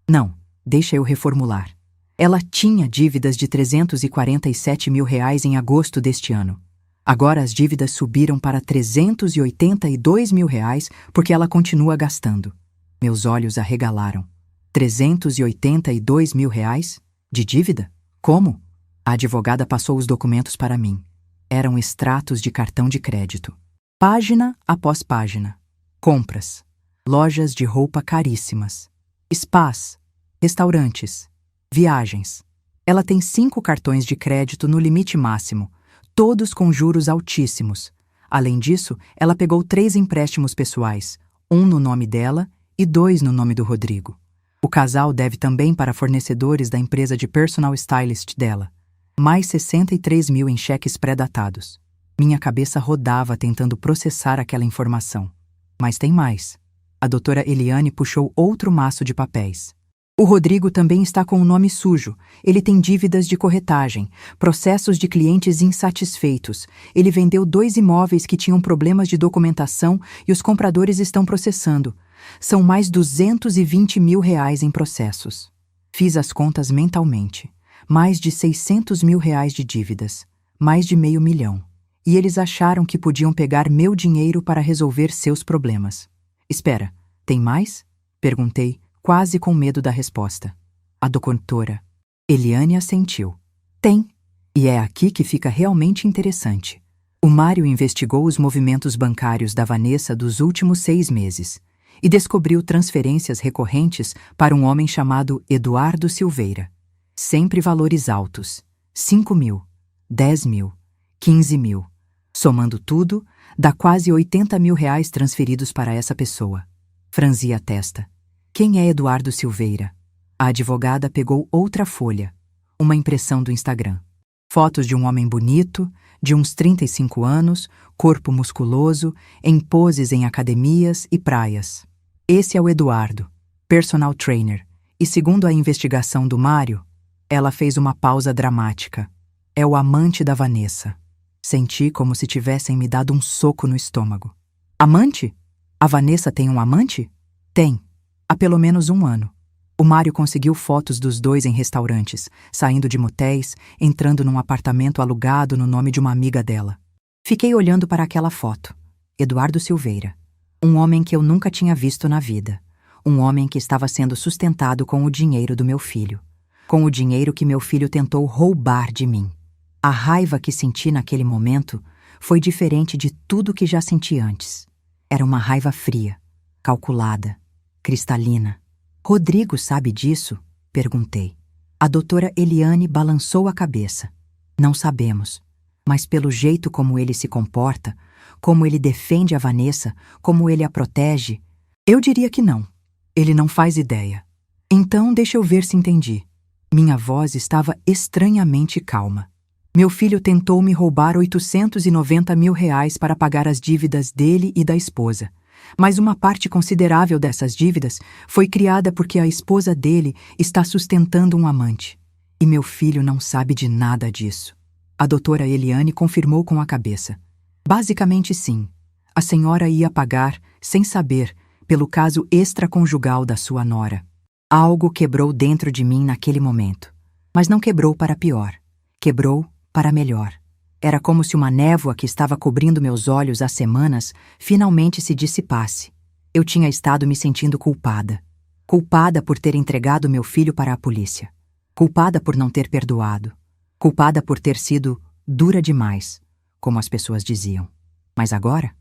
Não, deixa eu reformular. Ela tinha dívidas de R$347 mil em agosto deste ano. Agora as dívidas subiram para R$382 mil porque ela continua gastando. Meus olhos arregalaram. R$382 mil? De dívida? Como? A advogada passou os documentos para mim. Eram extratos de cartão de crédito. Página após página. Compras. Lojas de roupa caríssimas. Spas. Restaurantes. Viagens. Ela tem 5 cartões de crédito no limite máximo, todos com juros altíssimos. Além disso, ela pegou 3 empréstimos pessoais, um no nome dela e 2 no nome do Rodrigo. O casal deve também para fornecedores da empresa de personal stylist dela. Mais 63 mil em cheques pré-datados. Minha cabeça rodava tentando processar aquela informação. Mas tem mais. A doutora Eliane puxou outro maço de papéis. O Rodrigo também está com o nome sujo. Ele tem dívidas de corretagem, processos de clientes insatisfeitos. Ele vendeu 2 imóveis que tinham problemas de documentação e os compradores estão processando. São mais R$220 mil em processos. Fiz as contas mentalmente. Mais de R$600 mil de dívidas. Mais de $500 mil. E eles acharam que podiam pegar meu dinheiro para resolver seus problemas. Espera, tem mais? Perguntei, quase com medo da resposta. A doutora Eliane assentiu. Tem. E é aqui que fica realmente interessante. O Mário investigou os movimentos bancários da Vanessa dos últimos 6 meses e descobriu transferências recorrentes para um homem chamado Eduardo Silveira. Sempre valores altos. 5 mil, 10 mil, 15 mil. Somando tudo, dá quase R$80 mil transferidos para essa pessoa. Franzi a testa. Quem é Eduardo Silveira? A advogada pegou outra folha. Uma impressão do Instagram. Fotos de um homem bonito, de uns 35 anos, corpo musculoso, em poses em academias e praias. Esse é o Eduardo, personal trainer. E segundo a investigação do Mário, ela fez uma pausa dramática. É o amante da Vanessa. Senti como se tivessem me dado um soco no estômago. Amante? A Vanessa tem um amante? Tem. Há pelo menos 1 ano. O Mário conseguiu fotos dos 2 em restaurantes, saindo de motéis, entrando num apartamento alugado no nome de uma amiga dela. Fiquei olhando para aquela foto. Eduardo Silveira. Um homem que eu nunca tinha visto na vida. Um homem que estava sendo sustentado com o dinheiro do meu filho. Com o dinheiro que meu filho tentou roubar de mim. A raiva que senti naquele momento foi diferente de tudo que já senti antes. Era uma raiva fria, calculada, cristalina. Rodrigo sabe disso? Perguntei. A doutora Eliane balançou a cabeça. Não sabemos, mas pelo jeito como ele se comporta, como ele defende a Vanessa, como ele a protege, eu diria que não. Ele não faz ideia. Então deixa eu ver se entendi. Minha voz estava estranhamente calma. Meu filho tentou me roubar R$890 mil para pagar as dívidas dele e da esposa. Mas uma parte considerável dessas dívidas foi criada porque a esposa dele está sustentando um amante. E meu filho não sabe de nada disso. A doutora Eliane confirmou com a cabeça. Basicamente sim. A senhora ia pagar, sem saber, pelo caso extraconjugal da sua nora. Algo quebrou dentro de mim naquele momento. Mas não quebrou para pior. Quebrou para melhor. Era como se uma névoa que estava cobrindo meus olhos há semanas finalmente se dissipasse. Eu tinha estado me sentindo culpada. Culpada por ter entregado meu filho para a polícia. Culpada por não ter perdoado. Culpada por ter sido dura demais, como as pessoas diziam. Mas agora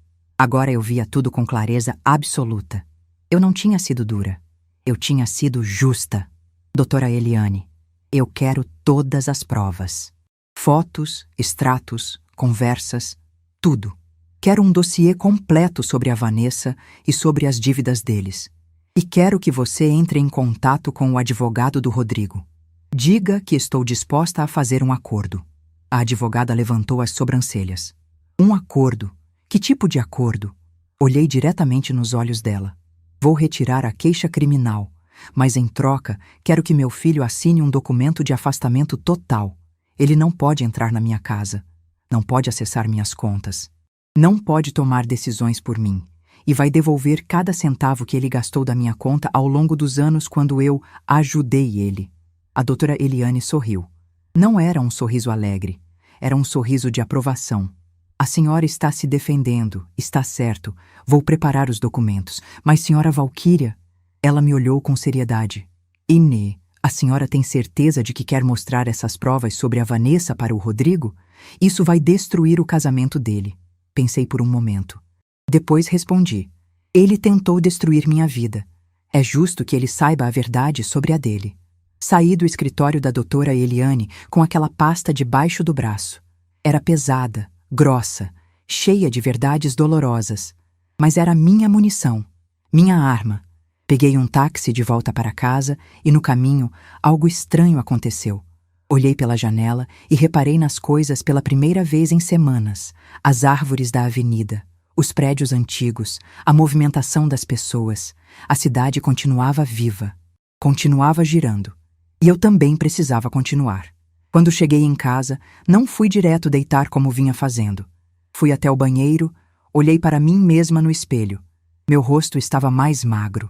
eu via tudo com clareza absoluta. Eu não tinha sido dura. Eu tinha sido justa. Doutora Eliane, eu quero todas as provas. Fotos, extratos, conversas, tudo. Quero um dossiê completo sobre a Vanessa e sobre as dívidas deles. E quero que você entre em contato com o advogado do Rodrigo. Diga que estou disposta a fazer um acordo. A advogada levantou as sobrancelhas. Um acordo? Que tipo de acordo? Olhei diretamente nos olhos dela. Vou retirar a queixa criminal, mas em troca quero que meu filho assine um documento de afastamento total. Ele não pode entrar na minha casa, não pode acessar minhas contas, não pode tomar decisões por mim e vai devolver cada centavo que ele gastou da minha conta ao longo dos anos quando eu ajudei ele. A doutora Eliane sorriu. Não era um sorriso alegre, era um sorriso de aprovação. A senhora está se defendendo, está certo, vou preparar os documentos, mas senhora Valquíria... Ela me olhou com seriedade. Inê, a senhora tem certeza de que quer mostrar essas provas sobre a Vanessa para o Rodrigo? Isso vai destruir o casamento dele. Pensei por um momento. Depois respondi. Ele tentou destruir minha vida. É justo que ele saiba a verdade sobre a dele. Saí do escritório da doutora Eliane com aquela pasta debaixo do braço. Era pesada, grossa, cheia de verdades dolorosas. Mas era minha munição, minha arma. Peguei um táxi de volta para casa e, no caminho, algo estranho aconteceu. Olhei pela janela e reparei nas coisas pela primeira vez em semanas. As árvores da avenida, os prédios antigos, a movimentação das pessoas. A cidade continuava viva, continuava girando. E eu também precisava continuar. Quando cheguei em casa, não fui direto deitar como vinha fazendo. Fui até o banheiro, olhei para mim mesma no espelho. Meu rosto estava mais magro.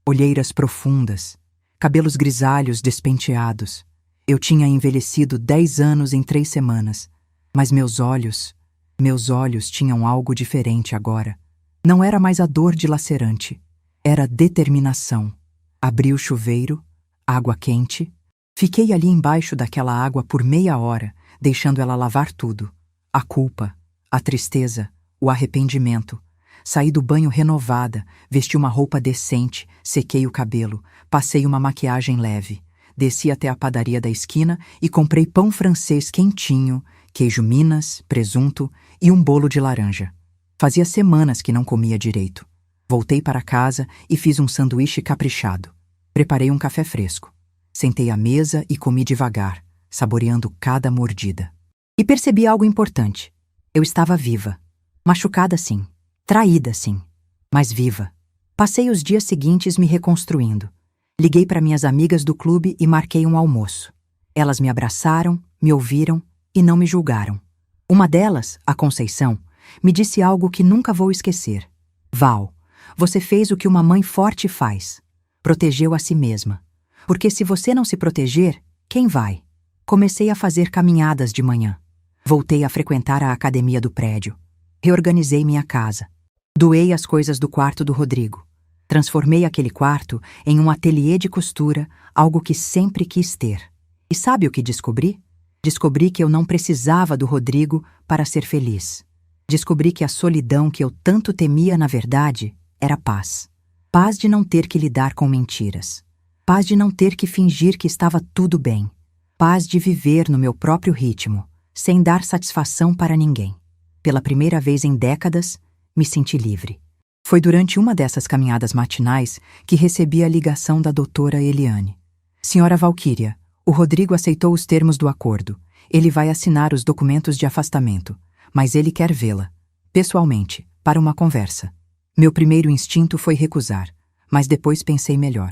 Olheiras profundas, cabelos grisalhos despenteados. Eu tinha envelhecido 10 anos em 3 semanas, mas meus olhos tinham algo diferente agora. Não era mais a dor dilacerante, era determinação. Abri o chuveiro, água quente. Fiquei ali embaixo daquela água por meia hora, deixando ela lavar tudo. A culpa, a tristeza, o arrependimento. Saí do banho renovada, vesti uma roupa decente, sequei o cabelo, passei uma maquiagem leve. Desci até a padaria da esquina e comprei pão francês quentinho, queijo Minas, presunto e um bolo de laranja. Fazia semanas que não comia direito. Voltei para casa e fiz um sanduíche caprichado. Preparei um café fresco. Sentei à mesa e comi devagar, saboreando cada mordida. E percebi algo importante. Eu estava viva. Machucada sim. Traída, sim, mas viva. Passei os dias seguintes me reconstruindo. Liguei para minhas amigas do clube e marquei um almoço. Elas me abraçaram, me ouviram e não me julgaram. Uma delas, a Conceição, me disse algo que nunca vou esquecer. Val, você fez o que uma mãe forte faz. Protegeu a si mesma. Porque se você não se proteger, quem vai? Comecei a fazer caminhadas de manhã. Voltei a frequentar a academia do prédio. Reorganizei minha casa. Doei as coisas do quarto do Rodrigo. Transformei aquele quarto em um ateliê de costura, algo que sempre quis ter. E sabe o que descobri? Descobri que eu não precisava do Rodrigo para ser feliz. Descobri que a solidão que eu tanto temia, na verdade, era paz. Paz de não ter que lidar com mentiras. Paz de não ter que fingir que estava tudo bem. Paz de viver no meu próprio ritmo, sem dar satisfação para ninguém. Pela primeira vez em décadas, me senti livre. Foi durante uma dessas caminhadas matinais que recebi a ligação da doutora Eliane. Senhora Valquíria, o Rodrigo aceitou os termos do acordo. Ele vai assinar os documentos de afastamento, mas ele quer vê-la, pessoalmente, para uma conversa. Meu primeiro instinto foi recusar, mas depois pensei melhor.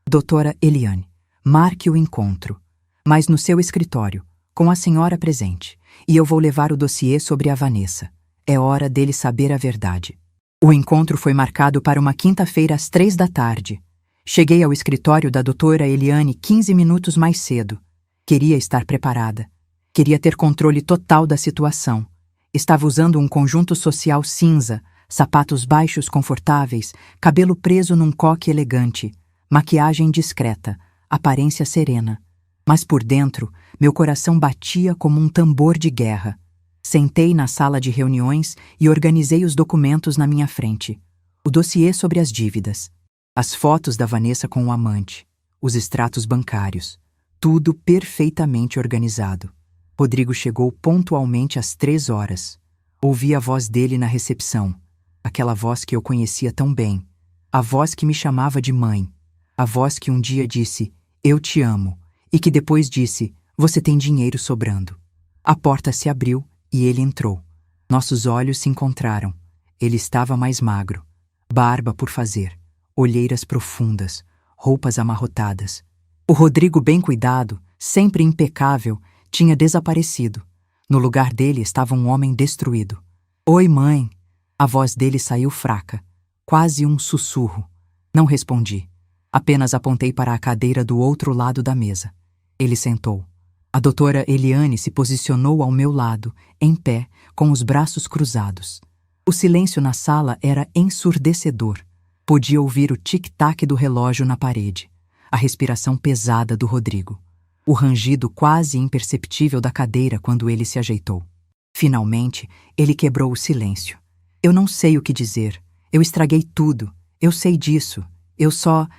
Doutora Eliane, marque o encontro. mas no seu escritório, com a senhora presente, e eu vou levar o dossiê sobre a Vanessa. É hora dele saber a verdade. O encontro foi marcado para uma quinta-feira às 3 da tarde. Cheguei ao escritório da doutora Eliane 15 minutos mais cedo. Queria estar preparada. Queria ter controle total da situação. Estava usando um conjunto social cinza, sapatos baixos confortáveis, cabelo preso num coque elegante, maquiagem discreta, aparência serena. Mas por dentro, meu coração batia como um tambor de guerra. Sentei na sala de reuniões e organizei os documentos na minha frente. O dossiê sobre as dívidas, as fotos da Vanessa com o amante, os extratos bancários, tudo perfeitamente organizado. Rodrigo chegou pontualmente às 3 horas. Ouvi a voz dele na recepção, aquela voz que eu conhecia tão bem, a voz que me chamava de mãe, a voz que um dia disse, "Eu te amo", e que depois disse, "Você tem dinheiro sobrando". A porta se abriu e ele entrou. Nossos olhos se encontraram. Ele estava mais magro, barba por fazer, olheiras profundas, roupas amarrotadas. O Rodrigo bem cuidado, sempre impecável, tinha desaparecido. No lugar dele estava um homem destruído. "Oi, mãe." A voz dele saiu fraca, quase um sussurro. Não respondi. Apenas apontei para a cadeira do outro lado da mesa. Ele sentou. A doutora Eliane se posicionou ao meu lado, em pé, com os braços cruzados. O silêncio na sala era ensurdecedor. Podia ouvir o tic-tac do relógio na parede, a respiração pesada do Rodrigo, o rangido quase imperceptível da cadeira quando ele se ajeitou. Finalmente, ele quebrou o silêncio. "Eu não sei o que dizer. Eu estraguei tudo. Eu sei disso. Eu só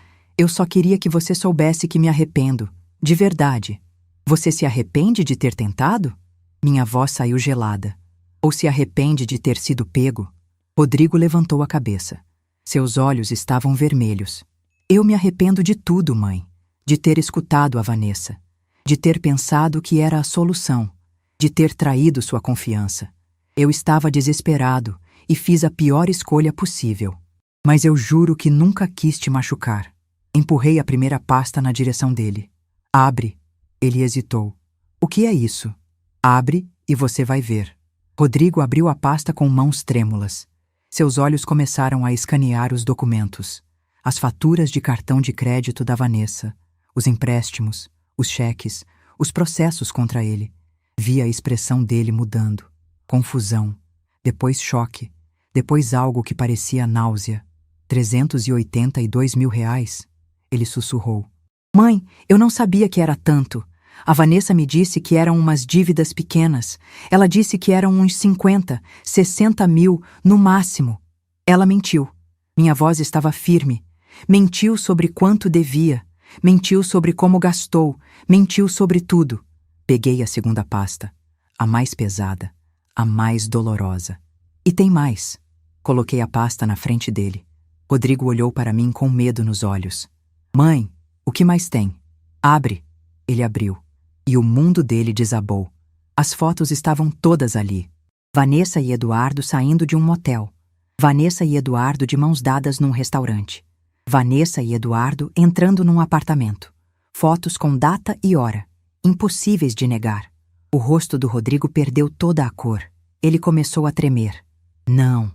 queria que você soubesse que me arrependo. De verdade." "Você se arrepende de ter tentado?" Minha voz saiu gelada. "Ou se arrepende de ter sido pego?" Rodrigo levantou a cabeça. Seus olhos estavam vermelhos. "Eu me arrependo de tudo, mãe. De ter escutado a Vanessa. De ter pensado que era a solução. De ter traído sua confiança. Eu estava desesperado e fiz a pior escolha possível. Mas eu juro que nunca quis te machucar." Empurrei a primeira pasta na direção dele. "Abre." Ele hesitou. "O que é isso?" "Abre e você vai ver." Rodrigo abriu a pasta com mãos trêmulas. Seus olhos começaram a escanear os documentos. As faturas de cartão de crédito da Vanessa, os empréstimos, os cheques, os processos contra ele. Vi a expressão dele mudando. Confusão. Depois choque. Depois algo que parecia náusea. R$ 382.000. Ele sussurrou. "Mãe, eu não sabia que era tanto. A Vanessa me disse que eram umas dívidas pequenas. Ela disse que eram uns 50, 60 mil, no máximo." Ela mentiu. Minha voz estava firme. Mentiu sobre quanto devia. Mentiu sobre como gastou. Mentiu sobre tudo. Peguei a segunda pasta. A mais pesada. A mais dolorosa. "E tem mais." Coloquei a pasta na frente dele. Rodrigo olhou para mim com medo nos olhos. "Mãe, o que mais tem?" "Abre." Ele abriu. E o mundo dele desabou. As fotos estavam todas ali. Vanessa e Eduardo saindo de um motel. Vanessa e Eduardo de mãos dadas num restaurante. Vanessa e Eduardo entrando num apartamento. Fotos com data e hora. Impossíveis de negar. O rosto do Rodrigo perdeu toda a cor. Ele começou a tremer. Não.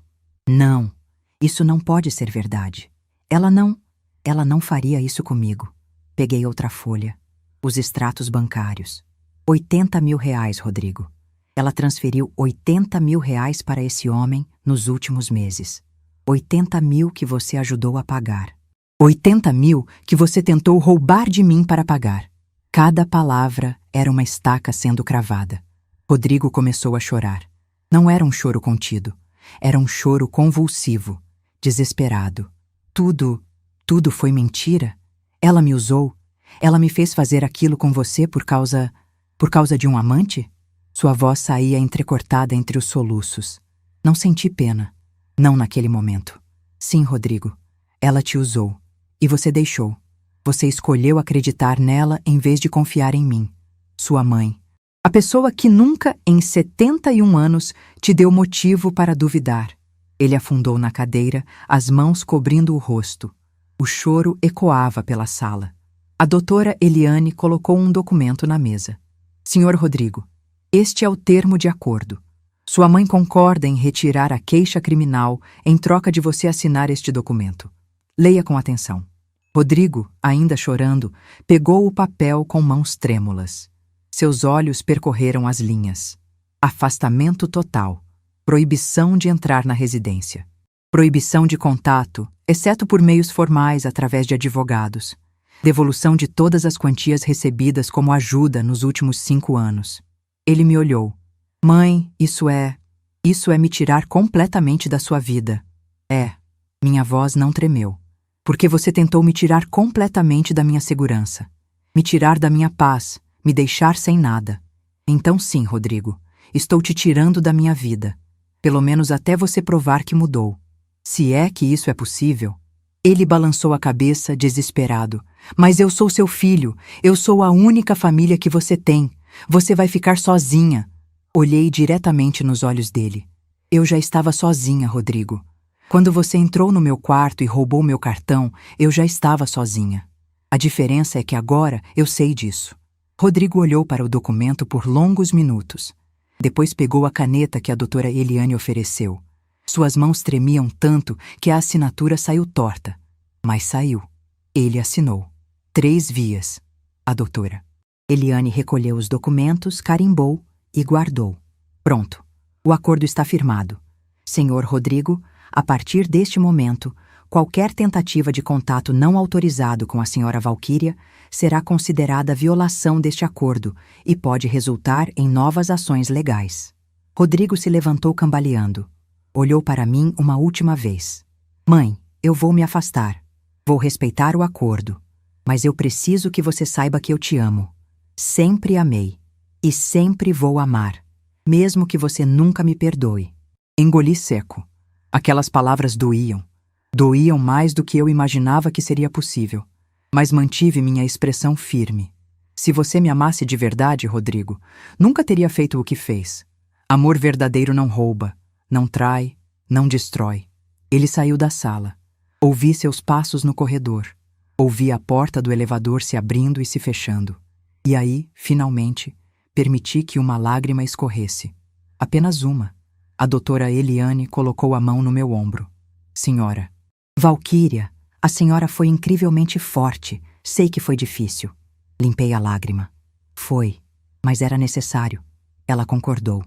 Isso não pode ser verdade. Ela não faria isso comigo. Peguei outra folha. Os extratos bancários. R$ 80.000, Rodrigo. Ela transferiu R$ 80.000 para esse homem nos últimos meses. 80.000 que você ajudou a pagar. 80.000 que você tentou roubar de mim para pagar. Cada palavra era uma estaca sendo cravada. Rodrigo começou a chorar. Não era um choro contido. Era um choro convulsivo, desesperado. Tudo foi mentira? Ela me usou? Ela me fez fazer aquilo com você por causa de um amante? Sua voz saía entrecortada entre os soluços. Não senti pena. Não naquele momento. Sim, Rodrigo. Ela te usou. E você deixou. Você escolheu acreditar nela em vez de confiar em mim. Sua mãe. A pessoa que nunca, em 71 anos, te deu motivo para duvidar. Ele afundou na cadeira, as mãos cobrindo o rosto. O choro ecoava pela sala. A doutora Eliane colocou um documento na mesa. Senhor Rodrigo, este é o termo de acordo. Sua mãe concorda em retirar a queixa criminal em troca de você assinar este documento. Leia com atenção. Rodrigo, ainda chorando, pegou o papel com mãos trêmulas. Seus olhos percorreram as linhas. Afastamento total. Proibição de entrar na residência. Proibição de contato, exceto por meios formais através de advogados. Devolução de todas as quantias recebidas como ajuda nos últimos 5 anos. Ele me olhou. Mãe, isso é me tirar completamente da sua vida. Minha voz não tremeu. Porque você tentou me tirar completamente da minha segurança. Me tirar da minha paz, me deixar sem nada. Então sim, Rodrigo, estou te tirando da minha vida. Pelo menos até você provar que mudou. Se é que isso é possível. Ele balançou a cabeça, desesperado. Mas eu sou seu filho. Eu sou a única família que você tem. Você vai ficar sozinha. Olhei diretamente nos olhos dele. Eu já estava sozinha, Rodrigo. Quando você entrou no meu quarto e roubou meu cartão, eu já estava sozinha. A diferença é que agora eu sei disso. Rodrigo olhou para o documento por longos minutos. Depois pegou a caneta que a doutora Eliane ofereceu. Suas mãos tremiam tanto que a assinatura saiu torta. Mas saiu. Ele assinou. 3 vias. A doutora Eliane recolheu os documentos, carimbou e guardou. Pronto. O acordo está firmado. Senhor Rodrigo, a partir deste momento, qualquer tentativa de contato não autorizado com a senhora Valquíria será considerada violação deste acordo e pode resultar em novas ações legais. Rodrigo se levantou cambaleando. Olhou para mim uma última vez. Mãe, eu vou me afastar. Vou respeitar o acordo. Mas eu preciso que você saiba que eu te amo. Sempre amei. E sempre vou amar. Mesmo que você nunca me perdoe. Engoli seco. Aquelas palavras doíam. Doíam mais do que eu imaginava que seria possível. Mas mantive minha expressão firme. Se você me amasse de verdade, Rodrigo, nunca teria feito o que fez. Amor verdadeiro não rouba. Não trai, não destrói. Ele saiu da sala. Ouvi seus passos no corredor. Ouvi a porta do elevador se abrindo e se fechando. E aí, finalmente, permiti que uma lágrima escorresse. Apenas uma. A doutora Eliane colocou a mão no meu ombro. Senhora. Valquíria, a senhora foi incrivelmente forte. Sei que foi difícil. Limpei a lágrima. Foi, mas era necessário. Ela concordou.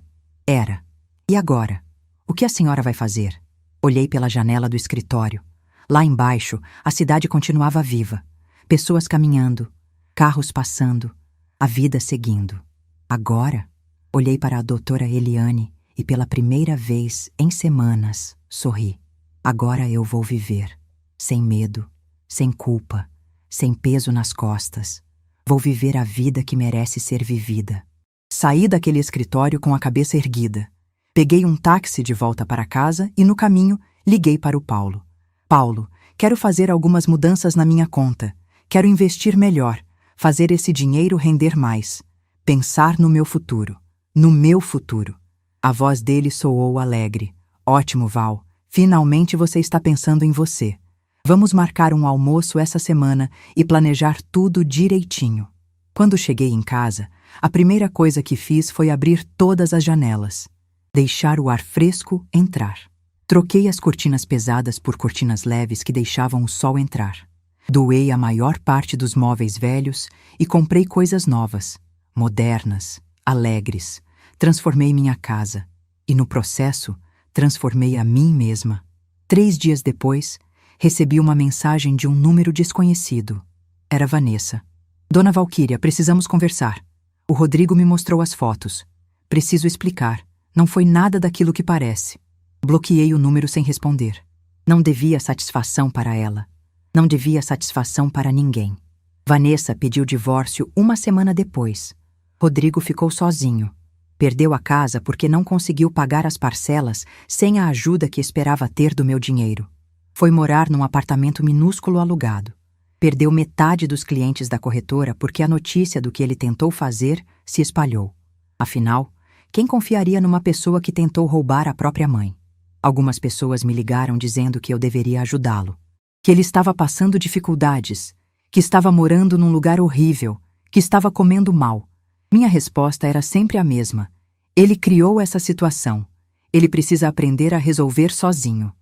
Era. E agora? O que a senhora vai fazer? Olhei pela janela do escritório. Lá embaixo, a cidade continuava viva. Pessoas caminhando, carros passando, a vida seguindo. Agora, olhei para a doutora Eliane e pela primeira vez em semanas, sorri. Agora eu vou viver. Sem medo, sem culpa, sem peso nas costas. Vou viver a vida que merece ser vivida. Saí daquele escritório com a cabeça erguida. Peguei um táxi de volta para casa e, no caminho, liguei para o Paulo. Paulo, quero fazer algumas mudanças na minha conta. Quero investir melhor, fazer esse dinheiro render mais. Pensar no meu futuro. No meu futuro. A voz dele soou alegre. Ótimo, Val. Finalmente você está pensando em você. Vamos marcar um almoço essa semana e planejar tudo direitinho. Quando cheguei em casa, a primeira coisa que fiz foi abrir todas as janelas. Deixar o ar fresco entrar. Troquei as cortinas pesadas por cortinas leves que deixavam o sol entrar. Doei a maior parte dos móveis velhos e comprei coisas novas, modernas, alegres. Transformei minha casa e, no processo, transformei a mim mesma. 3 dias depois, recebi uma mensagem de um número desconhecido. Era Vanessa. Dona Valquíria, precisamos conversar. O Rodrigo me mostrou as fotos. Preciso explicar. Não foi nada daquilo que parece. Bloqueei o número sem responder. Não devia satisfação para ela. Não devia satisfação para ninguém. Vanessa pediu divórcio 1 semana depois. Rodrigo ficou sozinho. Perdeu a casa porque não conseguiu pagar as parcelas sem a ajuda que esperava ter do meu dinheiro. Foi morar num apartamento minúsculo alugado. Perdeu metade dos clientes da corretora porque a notícia do que ele tentou fazer se espalhou. Afinal, quem confiaria numa pessoa que tentou roubar a própria mãe? Algumas pessoas me ligaram dizendo que eu deveria ajudá-lo, que ele estava passando dificuldades, que estava morando num lugar horrível, que estava comendo mal. Minha resposta era sempre a mesma. Ele criou essa situação. Ele precisa aprender a resolver sozinho.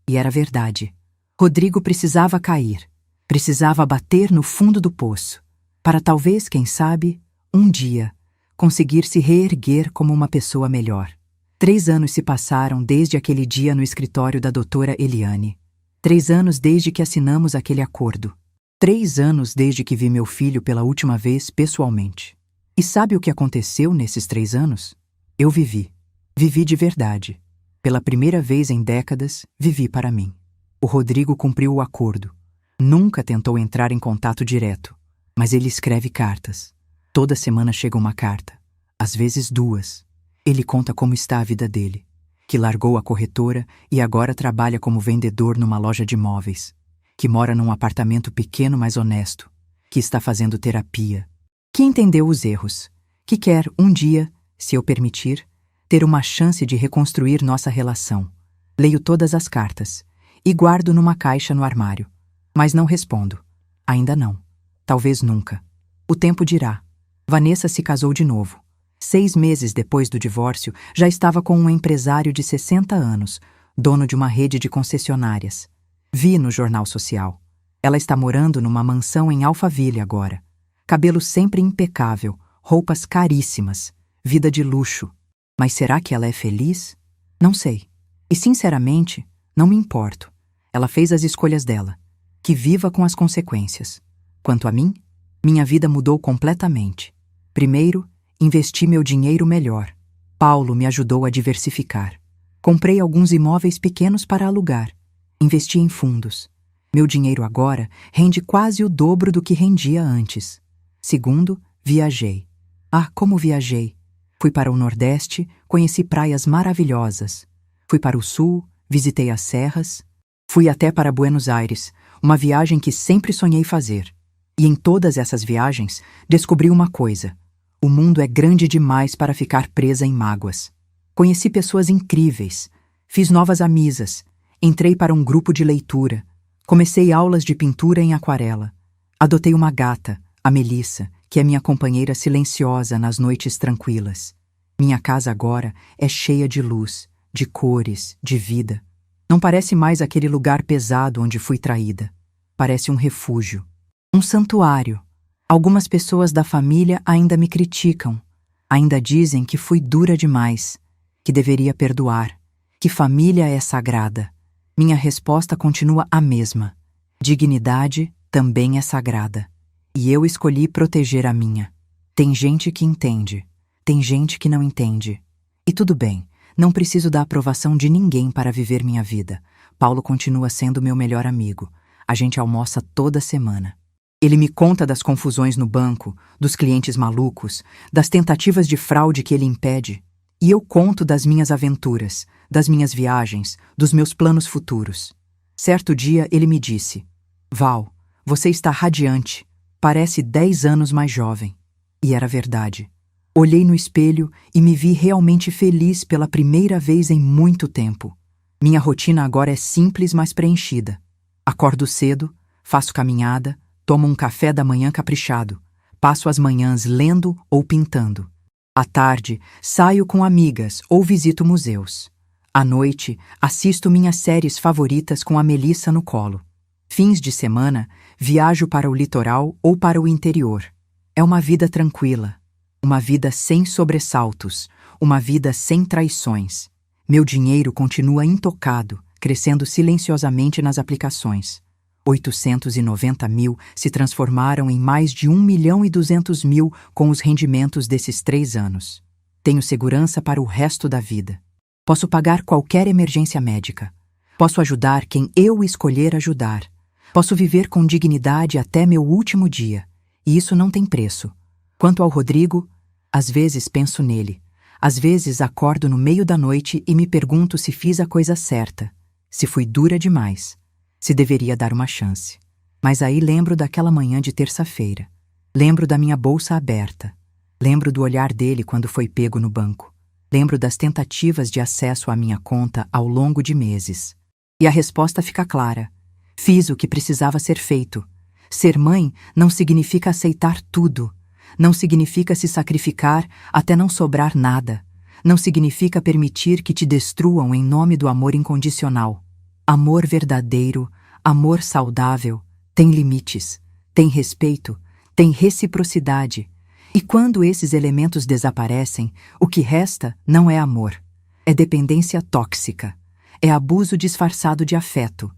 E era verdade. Rodrigo precisava cair. Precisava bater no fundo do poço. Para talvez, quem sabe, um dia, conseguir se reerguer como uma pessoa melhor. 3 anos se passaram desde aquele dia no escritório da doutora Eliane. 3 anos desde que assinamos aquele acordo. 3 anos desde que vi meu filho pela última vez pessoalmente. E sabe o que aconteceu nesses 3 anos? Eu vivi. Vivi de verdade. Pela primeira vez em décadas, vivi para mim. O Rodrigo cumpriu o acordo. Nunca tentou entrar em contato direto, mas ele escreve cartas. Toda semana chega uma carta, às vezes 2. Ele conta como está a vida dele, que largou a corretora e agora trabalha como vendedor numa loja de móveis, que mora num apartamento pequeno mas honesto, que está fazendo terapia, que entendeu os erros, que quer, um dia, se eu permitir, ter uma chance de reconstruir nossa relação. Leio todas as cartas e guardo numa caixa no armário. Mas não respondo. Ainda não. Talvez nunca. O tempo dirá. Vanessa se casou de novo. 6 meses depois do divórcio, já estava com um empresário de 60 anos, dono de uma rede de concessionárias. Vi no jornal social. Ela está morando numa mansão em Alphaville agora. Cabelo sempre impecável, roupas caríssimas, vida de luxo. Mas será que ela é feliz? Não sei. E, sinceramente, não me importo. Ela fez as escolhas dela. Que viva com as consequências. Quanto a mim, minha vida mudou completamente. Primeiro, investi meu dinheiro melhor. Paulo me ajudou a diversificar. Comprei alguns imóveis pequenos para alugar. Investi em fundos. Meu dinheiro agora rende quase o dobro do que rendia antes. Segundo, viajei. Ah, como viajei! Fui para o Nordeste, conheci praias maravilhosas. Fui para o Sul, visitei as serras. Fui até para Buenos Aires, uma viagem que sempre sonhei fazer. E em todas essas viagens, descobri uma coisa. O mundo é grande demais para ficar presa em mágoas. Conheci pessoas incríveis. Fiz novas amisas. Entrei para um grupo de leitura. Comecei aulas de pintura em aquarela. Adotei uma gata, a Melissa, que é minha companheira silenciosa nas noites tranquilas. Minha casa agora é cheia de luz, de cores, de vida. Não parece mais aquele lugar pesado onde fui traída. Parece um refúgio. Um santuário. Algumas pessoas da família ainda me criticam. Ainda dizem que fui dura demais, que deveria perdoar, que família é sagrada. Minha resposta continua a mesma. Dignidade também é sagrada. E eu escolhi proteger a minha. Tem gente que entende. Tem gente que não entende. E tudo bem. Não preciso da aprovação de ninguém para viver minha vida. Paulo continua sendo meu melhor amigo. A gente almoça toda semana. Ele me conta das confusões no banco, dos clientes malucos, das tentativas de fraude que ele impede. E eu conto das minhas aventuras, das minhas viagens, dos meus planos futuros. Certo dia ele me disse: Val, você está radiante. Parece 10 anos mais jovem. E era verdade. Olhei no espelho e me vi realmente feliz pela primeira vez em muito tempo. Minha rotina agora é simples, mas preenchida. Acordo cedo, faço caminhada, tomo um café da manhã caprichado, passo as manhãs lendo ou pintando. À tarde, saio com amigas ou visito museus. À noite, assisto minhas séries favoritas com a Melissa no colo. Fins de semana, viajo para o litoral ou para o interior. É uma vida tranquila. Uma vida sem sobressaltos, uma vida sem traições. Meu dinheiro continua intocado, crescendo silenciosamente nas aplicações. 890 mil se transformaram em mais de 1.200.000 com os rendimentos desses 3 anos. Tenho segurança para o resto da vida. Posso pagar qualquer emergência médica. Posso ajudar quem eu escolher ajudar. Posso viver com dignidade até meu último dia. E isso não tem preço. Quanto ao Rodrigo, às vezes penso nele. Às vezes acordo no meio da noite e me pergunto se fiz a coisa certa, se fui dura demais, se deveria dar uma chance. Mas aí lembro daquela manhã de terça-feira. Lembro da minha bolsa aberta. Lembro do olhar dele quando foi pego no banco. Lembro das tentativas de acesso à minha conta ao longo de meses. E a resposta fica clara. Fiz o que precisava ser feito. Ser mãe não significa aceitar tudo. Não significa se sacrificar até não sobrar nada. Não significa permitir que te destruam em nome do amor incondicional. Amor verdadeiro, amor saudável, tem limites, tem respeito, tem reciprocidade. E quando esses elementos desaparecem, o que resta não é amor. É dependência tóxica. É abuso disfarçado de afeto.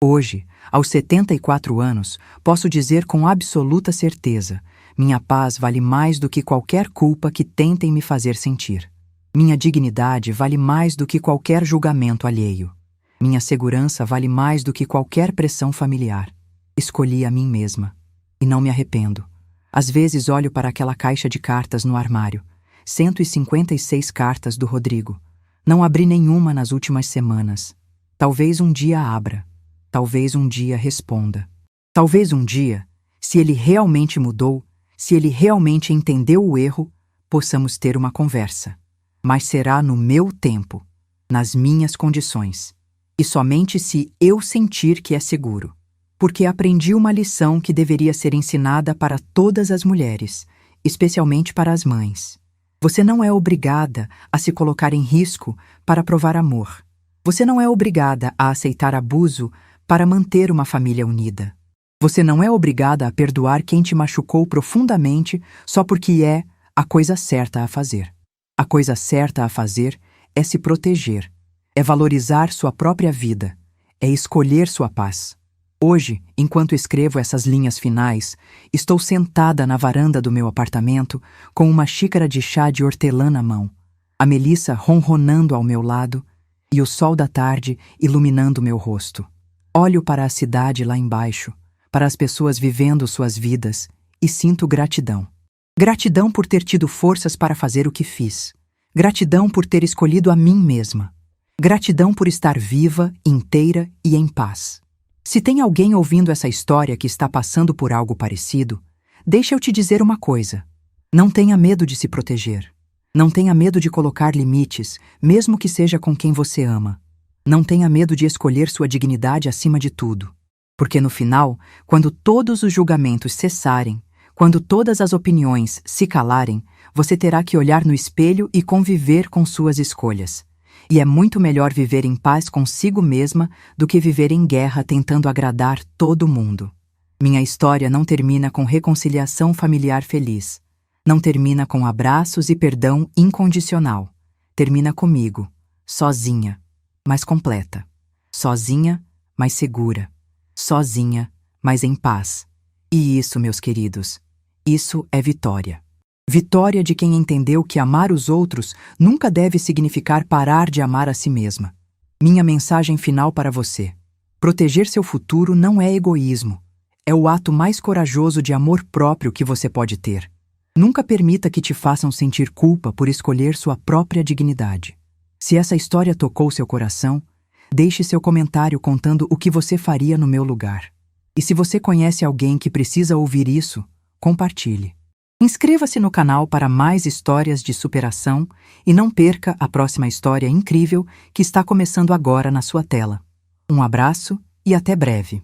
Hoje, aos 74 anos, posso dizer com absoluta certeza: minha paz vale mais do que qualquer culpa que tentem me fazer sentir. Minha dignidade vale mais do que qualquer julgamento alheio. Minha segurança vale mais do que qualquer pressão familiar. Escolhi a mim mesma. E não me arrependo. Às vezes olho para aquela caixa de cartas no armário. 156 cartas do Rodrigo. Não abri nenhuma nas últimas semanas. Talvez um dia abra. Talvez um dia responda. Talvez um dia, se ele realmente mudou, se ele realmente entendeu o erro, possamos ter uma conversa. Mas será no meu tempo, nas minhas condições. E somente se eu sentir que é seguro. Porque aprendi uma lição que deveria ser ensinada para todas as mulheres, especialmente para as mães. Você não é obrigada a se colocar em risco para provar amor. Você não é obrigada a aceitar abuso para manter uma família unida. Você não é obrigada a perdoar quem te machucou profundamente só porque é a coisa certa a fazer. A coisa certa a fazer é se proteger, é valorizar sua própria vida, é escolher sua paz. Hoje, enquanto escrevo essas linhas finais, estou sentada na varanda do meu apartamento com uma xícara de chá de hortelã na mão, a Melissa ronronando ao meu lado e o sol da tarde iluminando meu rosto. Olho para a cidade lá embaixo, para as pessoas vivendo suas vidas, e sinto gratidão. Gratidão por ter tido forças para fazer o que fiz. Gratidão por ter escolhido a mim mesma. Gratidão por estar viva, inteira e em paz. Se tem alguém ouvindo essa história que está passando por algo parecido, deixa eu te dizer uma coisa. Não tenha medo de se proteger. Não tenha medo de colocar limites, mesmo que seja com quem você ama. Não tenha medo de escolher sua dignidade acima de tudo. Porque no final, quando todos os julgamentos cessarem, quando todas as opiniões se calarem, você terá que olhar no espelho e conviver com suas escolhas. E é muito melhor viver em paz consigo mesma do que viver em guerra tentando agradar todo mundo. Minha história não termina com reconciliação familiar feliz. Não termina com abraços e perdão incondicional. Termina comigo, sozinha, mas completa. Sozinha, mas segura. Sozinha, mas em paz. E isso, meus queridos, isso é vitória. Vitória de quem entendeu que amar os outros nunca deve significar parar de amar a si mesma. Minha mensagem final para você: proteger seu futuro não é egoísmo. É o ato mais corajoso de amor próprio que você pode ter. Nunca permita que te façam sentir culpa por escolher sua própria dignidade. Se essa história tocou seu coração, deixe seu comentário contando o que você faria no meu lugar. E se você conhece alguém que precisa ouvir isso, compartilhe. Inscreva-se no canal para mais histórias de superação e não perca a próxima história incrível que está começando agora na sua tela. Um abraço e até breve.